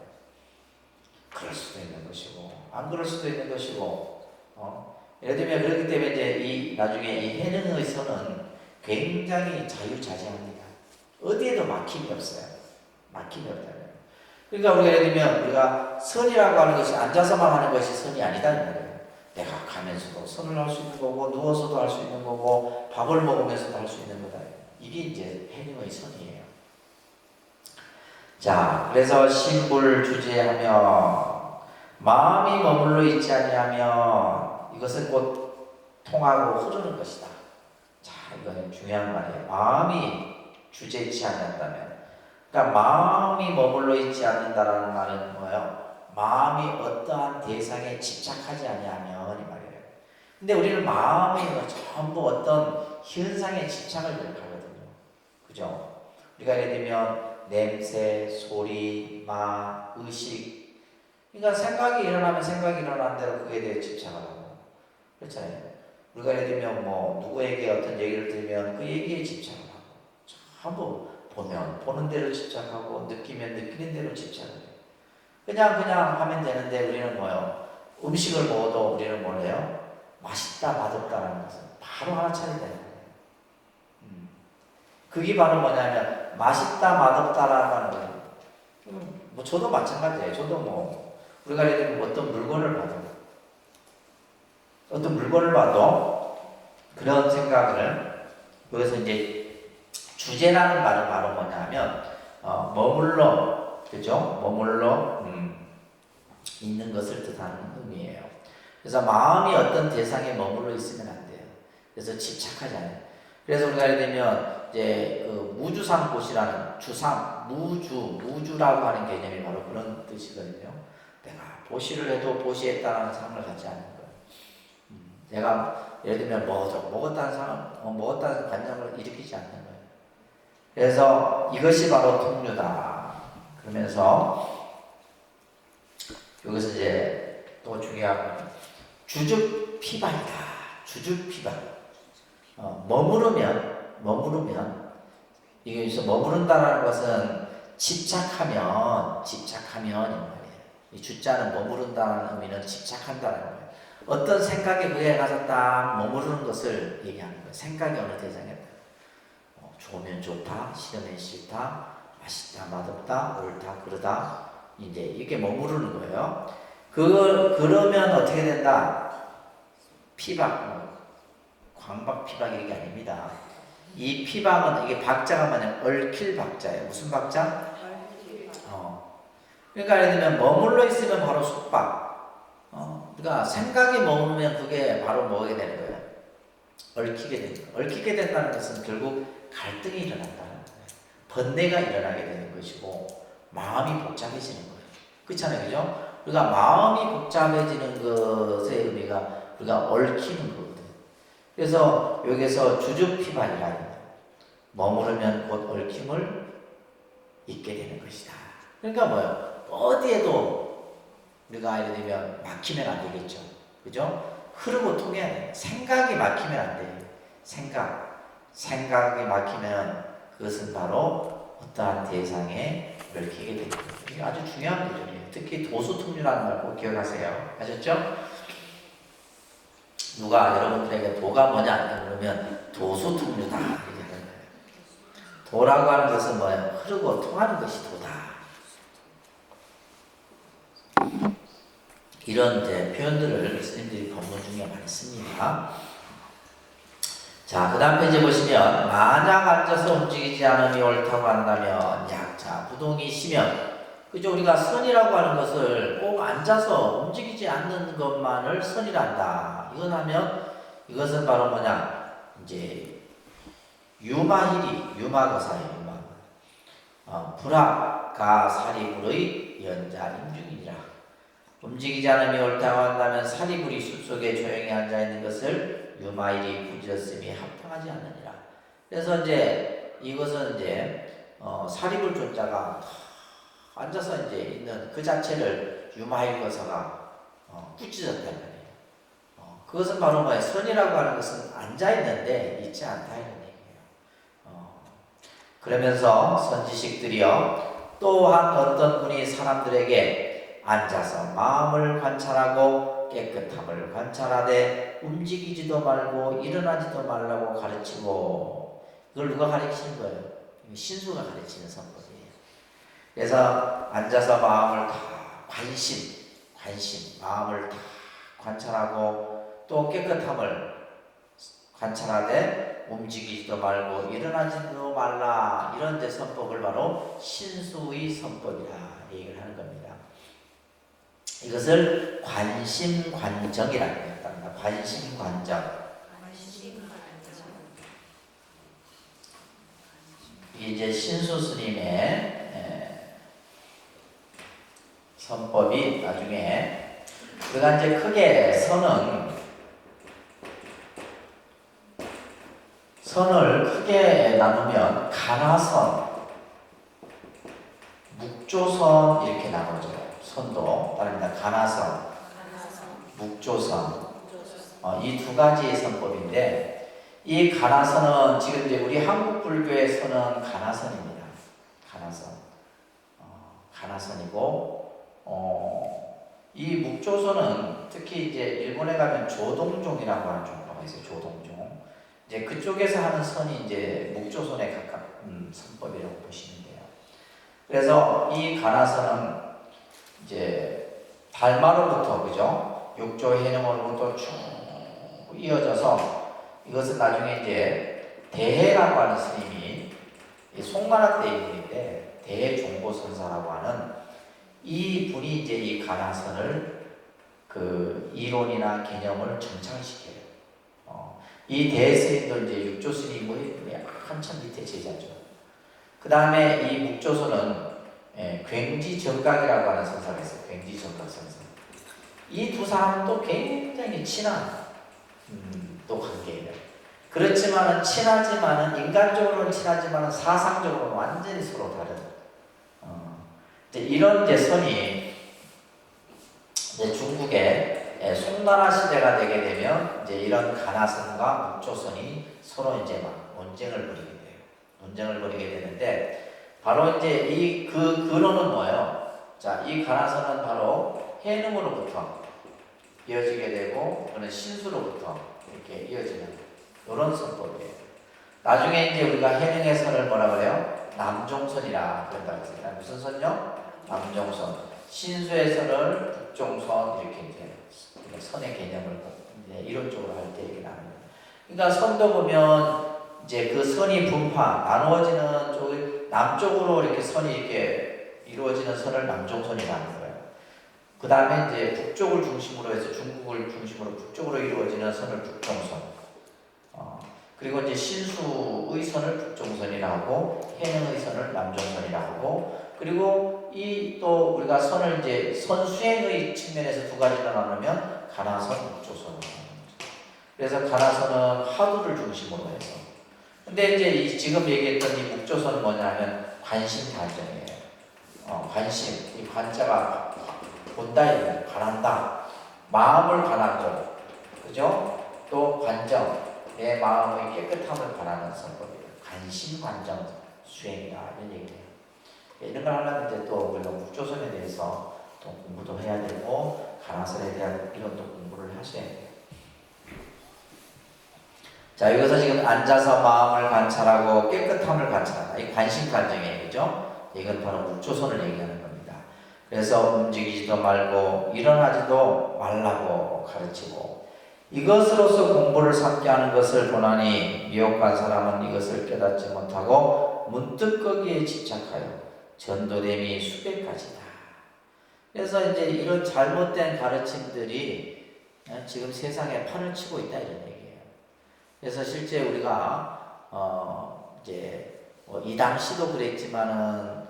그럴 수도 있는 것이고 안 그럴 수도 있는 것이고 예를 들면 그렇기 때문에 이제 나중에 이 해능의 선은 굉장히 자유자재합니다. 어디에도 막힘이 없어요. 막힘이 없다면. 그러니까 우리가 예를 들면 우리가 선이라고 하는 것이 앉아서만 하는 것이 선이 아니다는 말이에요. 내가 가면서도 선을 할 수 있는 거고 누워서도 할 수 있는 거고 밥을 먹으면서도 할 수 있는 거다. 이게 이제 해능의 선이에요. 자, 그래서 신불주제하며 마음이 머물러 있지 아니하며 이것은 곧 통하고 흐르는 것이다. 자, 이거는 중요한 말이에요. 마음이 주제치 않는다면, 그러니까 마음이 머물러 있지 않는다라는 말은 뭐예요? 마음이 어떠한 대상에 집착하지 아니하면 이 말이에요. 근데 우리는 마음이 전부 어떤 현상에 집착을 하거든요. 그죠? 우리가 예를 들면 냄새, 소리, 맛, 의식. 그러니까 생각이 일어나면 생각이 일어나는 대로 그에 대해 집착을 하고. 그렇잖아요. 우리가 예를 들면 누구에게 어떤 얘기를 들으면 그 얘기에 집착을 하고, 전부 보면 보는 대로 집착하고, 느끼면 느끼는 대로 집착을 해요. 그냥 하면 되는데 우리는 뭐예요? 음식을 먹어도 우리는 뭐래요? 맛있다, 맛없다라는 것은 바로 알아차리는 거예요. 그게 바로 뭐냐면 맛있다, 맛없다라는 거예요. 저도 마찬가지예요. 저도 우리가 예를 들면 어떤 물건을 봐도 그런 생각을 여기서 이제 주제라는 말은 바로 뭐냐면 머물러 그죠? 머물러 있는 것을 뜻하는 의미예요. 그래서 마음이 어떤 대상에 머물러 있으면 안 돼요. 그래서 집착하지 않아요. 그래서 우리가 예를 들면 이제 그 무주상보시라는 무주라고 하는 개념이 바로 그런 뜻이거든요. 내가 보시를 해도 보시했다는 삶을 갖지 않는 거예요. 내가 예를 들면 먹었다는 상황, 먹었다는 관념을 일으키지 않는 거예요. 그래서 이것이 바로 통류다. 그러면서 여기서 이제 또 중요한 주줍피반이다. 주줍피반. 머무르면 이게 여기서 머무른다는 것은 집착하면 이 말이에요. 이 주자는 머무른다는 의미는 집착한다는 거예요. 어떤 생각에 그에 가서 딱 머무르는 것을 얘기하는 거예요. 생각이 어느 대상에 좋으면 좋다, 싫으면 싫다, 맛있다, 맛없다, 옳다, 그러다 이제 이게 머무르는 거예요. 그러면 어떻게 된다? 피박, 광박 피박 이게 아닙니다. 이 피박은 이게 박자가 뭐냐면 얽힐 박자예요. 무슨 박자? 그러니까 예를 들면 머물러 있으면 바로 속박. 그러니까 생각이 머무르면 그게 바로 뭐게 되는 거예요? 얽히게 되는 거예요. 얽히게 된다는 것은 결국 갈등이 일어난다는 거예요. 번뇌가 일어나게 되는 것이고 마음이 복잡해지는 거예요. 그렇잖아요, 그죠? 그러니까 마음이 복잡해지는 것의 의미가 우리가 얽히는 거거든요. 그래서 여기서 주줍피반이라 머무르면 곧 얽힘을 잊게 되는 것이다. 그러니까 뭐예요? 어디에도 우리가 예를 들면 막히면 안 되겠죠. 그죠? 흐르고 통해야 돼요. 생각이 막히면 안 돼요. 생각이 막히면 그것은 바로 어떠한 대상에 얽히게 되는 거예요. 이게 아주 중요한 구조예요. 특히 도수통류라는 말 꼭 기억하세요. 아셨죠? 누가 여러분들에게 도가 뭐냐 그러면 도수통류다 이렇게 하는 거예요. 도라고 하는 것은 뭐예요? 흐르고 통하는 것이 도다. 이런 표현들을 스님들이 법문 중에 많이 씁니다. 자, 그 다음 페이지 보시면 만약 앉아서 움직이지 않음이 옳다고 한다면 약자 부동이 시면 그죠? 우리가 선이라고 하는 것을 꼭 앉아서 움직이지 않는 것만을 선이란다. 이건 하면 이것은 바로 뭐냐? 이제 유마거사예요. 불화가 사리불의 연자임중이니라. 움직이지 않음이 옳다고 한다면 사리불이 숲속에 조용히 앉아있는 것을 유마일이 부지런음이 합당하지 않느니라. 그래서 이제 이것은 이제 사리불 조자가 앉아서 이제 있는 그 자체를 유마일거사가 꾸짖었단 말이에요. 그것은 바로 뭐예요? 선이라고 하는 것은 앉아있는데 있지 않다 이런 얘기예요. 그러면서 선지식들이요 또한 어떤 분이 사람들에게 앉아서 마음을 관찰하고 깨끗함을 관찰하되 움직이지도 말고 일어나지도 말라고 가르치고 이걸 누가 가르치는 거예요? 신수가 가르치는 선법이에요. 그래서 앉아서 마음을 다 관심 마음을 다 관찰하고 또 깨끗함을 관찰하되 움직이지도 말고 일어나지도 말라 이런 데 선법을 바로 신수의 선법이라 얘기를 하는 겁니다. 이것을 관심관정이라고 합니다. 관심관정. 이게 이제 신수 스님의 선법이 나중에 우리가 이제 크게 선을 크게 나누면 가나선, 묵조선 이렇게 나누죠. 선도 다릅니다. 가나선, 묵조선 이 두 가지의 선법인데 이 가나선은 지금 이제 우리 한국 불교의 선은 가나선입니다. 가나선이고 이 묵조선은 특히 이제 일본에 가면 조동종이라고 하는 종파가 있어요. 조동종. 이제 그쪽에서 하는 선이 이제 묵조선에 가까운 선법이라고 보시면 돼요. 그래서 이 가나선은 이제 달마로부터 그죠? 육조 해령으로부터 쭉 이어져서 이것은 나중에 이제 대해라고 하는 스님이 송나라 때 인물인데 대종보선사라고 하는 이 분이 이제 이 가나선을 그 이론이나 개념을 정착시켜요. 이 대스님도 이제 육조 스님의 한참 밑에 제자죠. 그 다음에 이 묵조선은 굉지정각이라고 하는 선사가 있어요. 굉지정각 선사. 이 두 사람은 또 굉장히 친한 또 관계예요. 그렇지만은 친하지만은 인간적으로는 친하지만은 사상적으로는 완전히 서로 다른. 이제 이런 이제 선이 이제 중국의 송나라 시대가 되게 되면 이제 이런 가나선과 북조선이 서로 이제 막 논쟁을 벌이게 돼요. 논쟁을 벌이게 되는데 바로 이제 이 그 근원은 뭐예요? 자, 이 가나선은 바로 해능으로부터 이어지게 되고 그는 신수로부터 이렇게 이어지는 이런 선법이에요. 나중에 이제 우리가 해능의 선을 뭐라 그래요? 남종선이라 그런다고 했습니다. 무슨 선요? 남종선. 신수의 선을 북종선 이렇게 이제 선의 개념을 이제 이론적으로 할 때 이렇게 나옵니다. 그러니까 선도 보면 이제 그 선이 분화 나누어지는 쪽 남쪽으로 이렇게 선이 이렇게 이루어지는 선을 남종선이라는 거예요. 그 다음에 이제 북쪽을 중심으로 해서 중국을 중심으로 북쪽으로 이루어지는 선을 북종선. 그리고 이제 신수의 선을 북종선이라고 하고 해능의 선을 남종선이라고 하고 그리고 이 또 우리가 선을 이제 선 수행의 측면에서 두 가지로 나누면 가나선, 북조선. 그래서 가나선은 화두를 중심으로 해서. 근데 이제 지금 얘기했던 이 북조선은 뭐냐면 관심 관정이에요. 관심. 이 관자가 본다, 관한다. 마음을 관하고, 그죠? 또 관정. 내 마음의 깨끗함을 바라는 선법이에요. 관심 관정 수행이다 이런 얘기예요. 이런 걸 하려면 또 우리가 북조선에 대해서 또 공부도 해야 되고 가나선에 대한 이런 또 공부를 하셔야 돼요. 자, 여기서 지금 앉아서 마음을 관찰하고 깨끗함을 관찰하다. 이 관심 관정이에요, 그죠? 이건 바로 북조선을 얘기하는 겁니다. 그래서 움직이지도 말고 일어나지도 말라고 가르치고. 이것으로서 공부를 삼게 하는 것을 보나니 미혹한 사람은 이것을 깨닫지 못하고 문득 거기에 집착하여 전도됨이 수백가지다. 그래서 이제 이런 잘못된 가르침들이 지금 세상에 판을 치고 있다 이런 얘기예요. 그래서 실제 우리가 이제 이 당시도 그랬지만은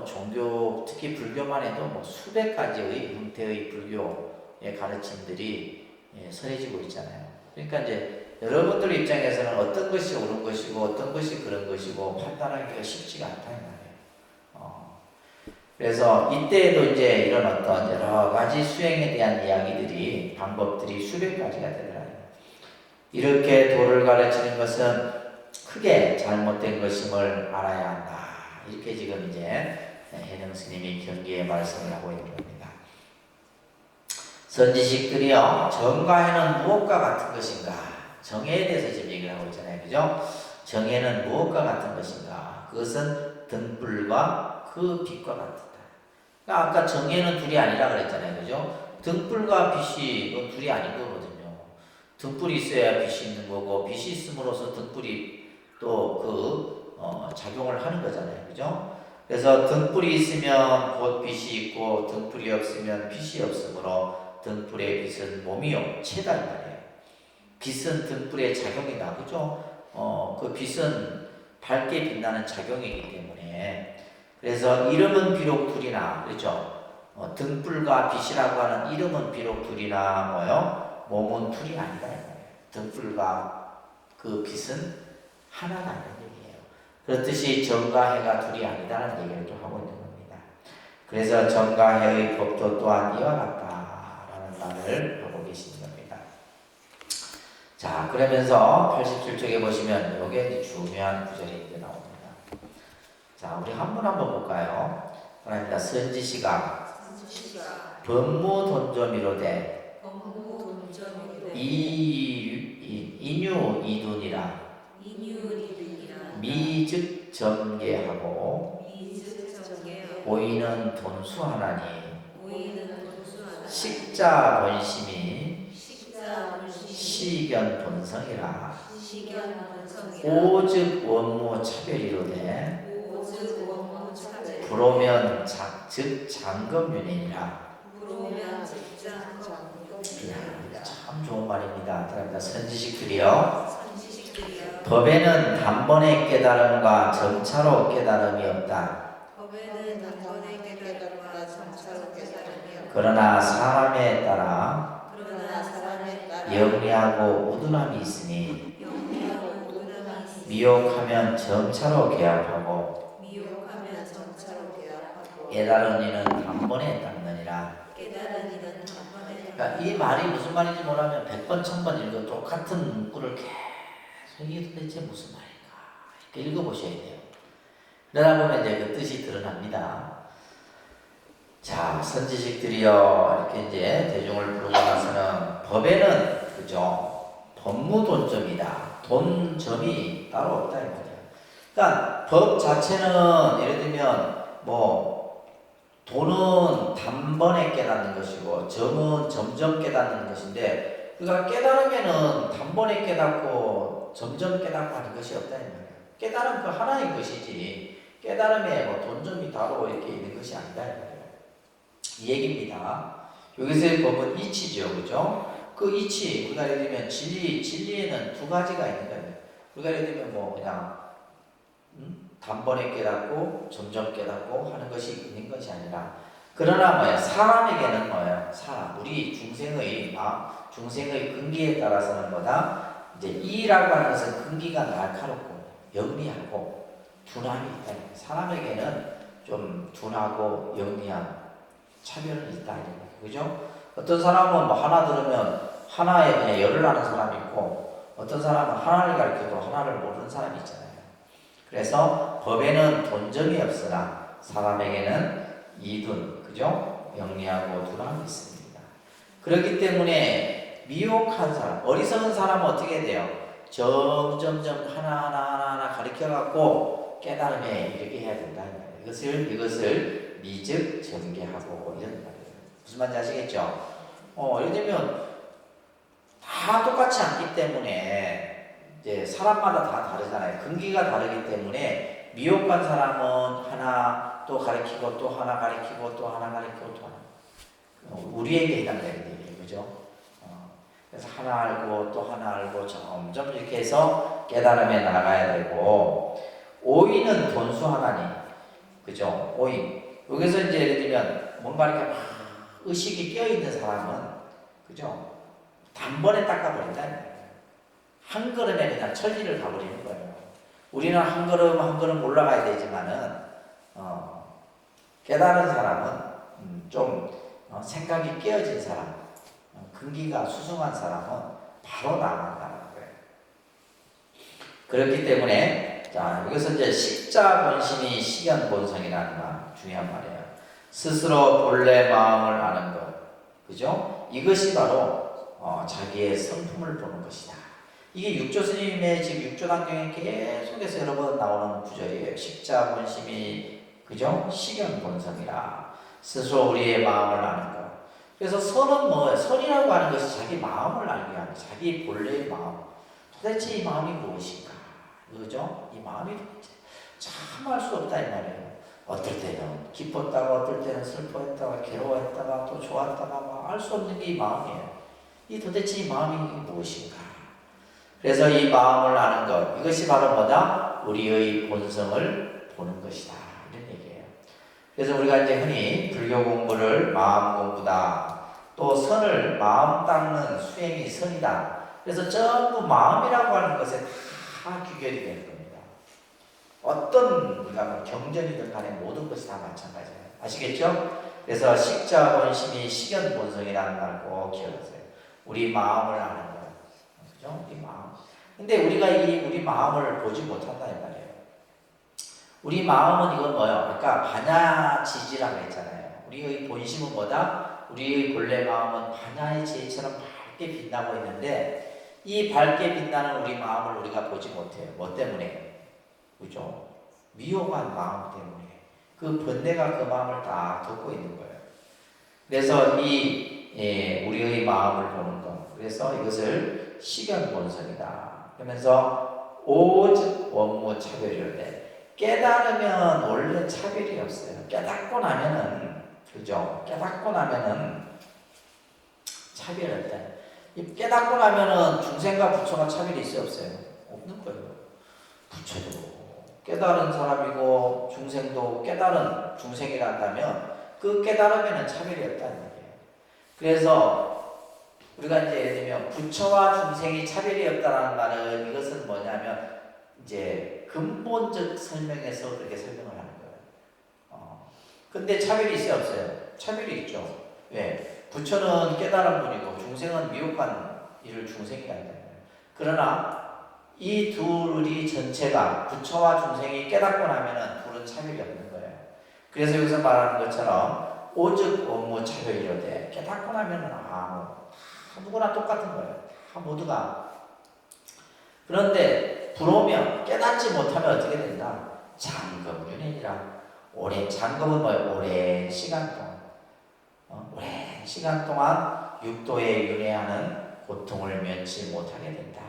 종교 특히 불교만 해도 수백 가지의 형태의 불교의 가르침들이 선해지고 있잖아요. 그러니까 이제 여러분들 입장에서는 어떤 것이 옳은 것이고 어떤 것이 그런 것이고 판단하기가 쉽지가 않다 이 말이에요. 그래서 이때에도 이제 이런 어떤 여러 가지 수행에 대한 이야기들이 방법들이 수백 가지가 되더라고요. 이렇게 도를 가르치는 것은 크게 잘못된 것임을 알아야 한다. 이렇게 지금 이제 해능 스님이 경계의 말씀을 하고 있는 겁니다. 선지식들이요, 정과에는 무엇과 같은 것인가? 정에 대해서 지금 얘기를 하고 있잖아요. 그죠? 정에는 무엇과 같은 것인가? 그것은 등불과 그 빛과 같다. 그러니까 아까 정에는 둘이 아니라 그랬잖아요. 그죠? 등불과 빛이 둘이 아닌 거거든요. 등불이 있어야 빛이 있는 거고, 빛이 있음으로써 등불이 또 작용을 하는 거잖아요. 그죠? 그래서 등불이 있으면 곧 빛이 있고, 등불이 없으면 빛이 없으므로 등불의 빛은 몸이 체다 이 말이에요. 빛은 등불의 작용이다, 그죠? 그 빛은 밝게 빛나는 작용이기 때문에 그래서 이름은 비록 둘이나 그렇죠? 등불과 빛이라고 하는 이름은 비록 둘이나 몸은 둘이 아니다 이 말이에요. 등불과 그 빛은 하나가 이런 얘기예요. 그렇듯이 정과 해가 둘이 아니다라는 얘기를 또 하고 있는 겁니다. 그래서 정과 해의 법도 또한 이와 같다. 말을 하고 계시는 겁니다. 자, 그러면서 87쪽에 보시면 이게 중요한 구절이 이제 나옵니다. 자, 우리 한 분 한번 볼까요? 하나입니다. 선지시가 법무돈조미로되 인유 이둔이라 미즉 정계하고 오이는 돈수하나니 식자 본심이 시견 본성이라 오즉 원무 차별이로되 부로면 즉 장검윤회니라. 참 좋은 말입니다. 선지식들이요, 법에는 단번에 깨달음과 점차로 깨달음이 없다. 그러나 사람에 따라 영리하고 우둔함이 있으니 미혹하면 점차로 개합하고 미혹하면 점차로 개합하고 깨달은 이는 단번에 닦느니라. 깨달은 이는 단번에 그러니까 이 말이 무슨 말인지 모르면 100번 1000번 읽어도 똑같은 문구를 계속 이게 도대체 무슨 말인가 이렇게 읽어보셔야 돼요. 그러다 보면 이제 그 뜻이 드러납니다. 자, 선지식들이요 이렇게 이제 대중을 부르고 나서는 법에는 그죠 법무돈점이다. 돈점이 따로 없다 이 말이야. 그러니까 법 자체는 예를 들면 뭐 돈은 단번에 깨닫는 것이고 점은 점점 깨닫는 것인데 그러니까 깨달으면은 단번에 깨닫고 점점 깨닫고 하는 것이 없다 이 말이야. 깨달은 그 하나인 것이지 깨달음에 뭐 돈점이 따로 이렇게 있는 것이 아니다 이 말이야. 이 얘기입니다. 여기서의 법은 이치죠, 그죠? 그 이치, 우리가 예를 들면 진리에는 두 가지가 있는 거예요. 우리가 예를 들면 뭐 그냥 단번에 깨닫고 점점 깨닫고 하는 것이 있는 것이 아니라 그러나 뭐예요? 사람에게는 뭐예요? 사람, 우리 중생의 중생의 근기에 따라서는 뭐다? 이제 이라고 하는 것은 근기가 날카롭고 영리하고 둔함이 있다. 사람에게는 좀 둔하고 영리한 차별은 있다 이런 거예요. 그죠? 어떤 사람은 뭐 하나 들으면 하나에 그냥 열을 하는 사람이 있고 어떤 사람은 하나를 가르쳐도 하나를 모르는 사람이 있잖아요. 그래서 법에는 돈점이 없으나 사람에게는 이둔, 그죠? 영리하고 둔함이 있습니다. 그렇기 때문에 미혹한 사람, 어리석은 사람은 어떻게 돼요? 점점점 하나하나 가르쳐갖고 깨달음에 이렇게 해야 된다. 이것을 미즉 전개하고 이런 말이에요. 무슨 말인지 아시겠죠? 예를 들면 다 똑같지 않기 때문에 이제 사람마다 다 다르잖아요. 근기가 다르기 때문에 미혹한 사람은 하나 또 가르치고 또 하나 가르치고 또 하나 가르치고 또 하나 우리에게 해당되는 얘기예요. 그죠? 그래서 하나 알고 또 하나 알고 점점 이렇게 해서 깨달음에 나가야 되고 오인은 돈수 하나니 그죠? 오인 여기서 이제 예를 들면 뭔가 이렇게 막 의식이 껴있는 사람은 그죠? 단번에 닦아버린다. 한 걸음에 그냥 천리를 가버리는 거예요. 우리는 한 걸음 한 걸음 올라가야 되지만은 깨달은 사람은 좀 생각이 깨어진 사람, 근기가 수승한 사람은 바로 나간다는 거예요. 그렇기 때문에 자 여기서 이제 식자본심이 식연본성이라는 말 중요한 말이에요. 스스로 본래 마음을 아는 것, 그죠? 이것이 바로 자기의 성품을 보는 것이다. 이게 육조 스님의 지금 육조단경에 계속해서 여러 번 나오는 구절이에요. 식자본심이 그죠? 식연본성이라 스스로 우리의 마음을 아는 것. 그래서 선은 뭐예요? 선이라고 하는 것이 자기 마음을 알게 하는 자기 본래의 마음. 도대체 이 마음이 무엇인가? 그죠? 이 마음이 참 알 수 없다 이 말이에요. 어떨 때는 기뻤다가 어떨 때는 슬퍼했다가 괴로워했다가 또 좋았다가 알 수 없는 게 이 마음이에요. 이 도대체 이 마음이 무엇인가? 그래서 이 마음을 아는 것 이것이 바로 뭐다? 우리의 본성을 보는 것이다 이런 얘기예요. 그래서 우리가 이제 흔히 불교 공부를 마음 공부다. 또 선을 마음 닦는 수행이 선이다. 그래서 전부 마음이라고 하는 것에 다 귀결이 되는 겁니다. 어떤 우리가 뭐 경전이든 간에 모든 것이 다 마찬가지예요. 아시겠죠? 그래서 식자본심이 식연본성이라는 말 꼭 기억하세요. 우리 마음을 아는 것. 그죠? 우리 마음. 근데 우리가 우리 마음을 보지 못한다 이 말이에요. 우리 마음은 이건 뭐예요? 아까 반야지지라고 했잖아요. 우리의 본심은 뭐다? 우리의 본래 마음은 반야의 지혜처럼 밝게 빛나고 있는데 이 밝게 빛나는 우리 마음을 우리가 보지 못해요. 뭐 때문에? 그죠? 미혹한 마음 때문에 그 번뇌가 그 마음을 다 덮고 있는 거예요. 그래서 우리의 마음을 보는 것. 그래서 이것을 식연본성이다. 그러면서 오즉 원무 차별이래. 깨달으면 원래 차별이 없어요. 깨닫고 나면은 그죠? 깨닫고 나면은 차별이 없다. 깨닫고 나면은 중생과 부처가 차별이 있어요, 없어요? 없는 거예요. 부처도 깨달은 사람이고 중생도 깨달은 중생이란다면 그 깨달으면 차별이 없다는 얘기예요. 그래서 우리가 이제 예를 들면 부처와 중생이 차별이 없다는 말은 이것은 뭐냐면 이제 근본적 설명에서 그렇게 설명을 하는 거예요. 근데 차별이 있어요, 없어요? 차별이 있죠. 왜? 부처는 깨달은 분이고 중생은 미혹한 이를 중생이라 했잖아요. 그러나 이 둘이 전체가 부처와 중생이 깨닫고 나면은 둘은 차별이 없는 거예요. 그래서 여기서 말하는 것처럼 오직 원무 차별이로되 깨닫고 나면은 누구나 똑같은 거예요. 다 모두가. 그런데 불오면 깨닫지 못하면 어떻게 된다? 장검윤회니라. 오랜 장검은 뭐예요? 오랜 시간 동안 오랜 시간 동안 육도에 윤회하는 고통을 면치 못하게 된다.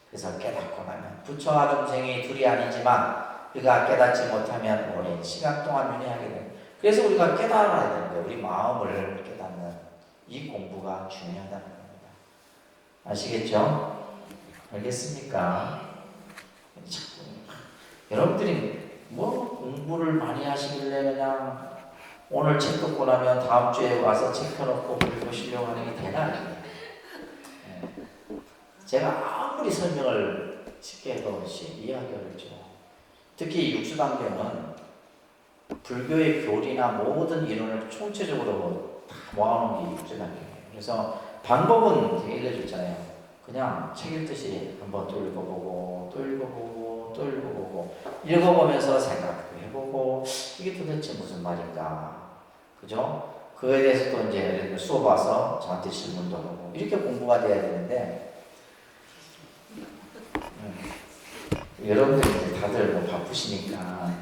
그래서 깨닫고 나면 부처와 중생이 둘이 아니지만 그가 깨닫지 못하면 오랜 시간 동안 윤회하게 된다. 그래서 우리가 깨달아야 되는 거예요. 우리 마음을 깨닫는 이 공부가 중요하다는 겁니다. 아시겠죠? 알겠습니까? 여러분들이 뭐 공부를 많이 하시길래 그냥 오늘 책 듣고 나면 다음 주에 와서 책 펴놓고 보시려고 하는 게 되나? 제가 아무리 설명을 쉽게 해도 이해하기 어렵죠. 특히 육수단경은 불교의 교리나 모든 이론을 총체적으로 다 모아놓은 게 육수단경이에요. 그래서 방법은 되게 알려줬잖아요. 그냥 책 읽듯이 한번 또 읽어보고 또 읽어보고 또 읽어보고 읽어보면서 생각도 해보고 이게 도대체 무슨 말인가, 그죠? 그에 대해서 또 이제 수업 와서 저한테 질문도 하고 이렇게 공부가 돼야 되는데 여러분들이 다들 뭐 바쁘시니까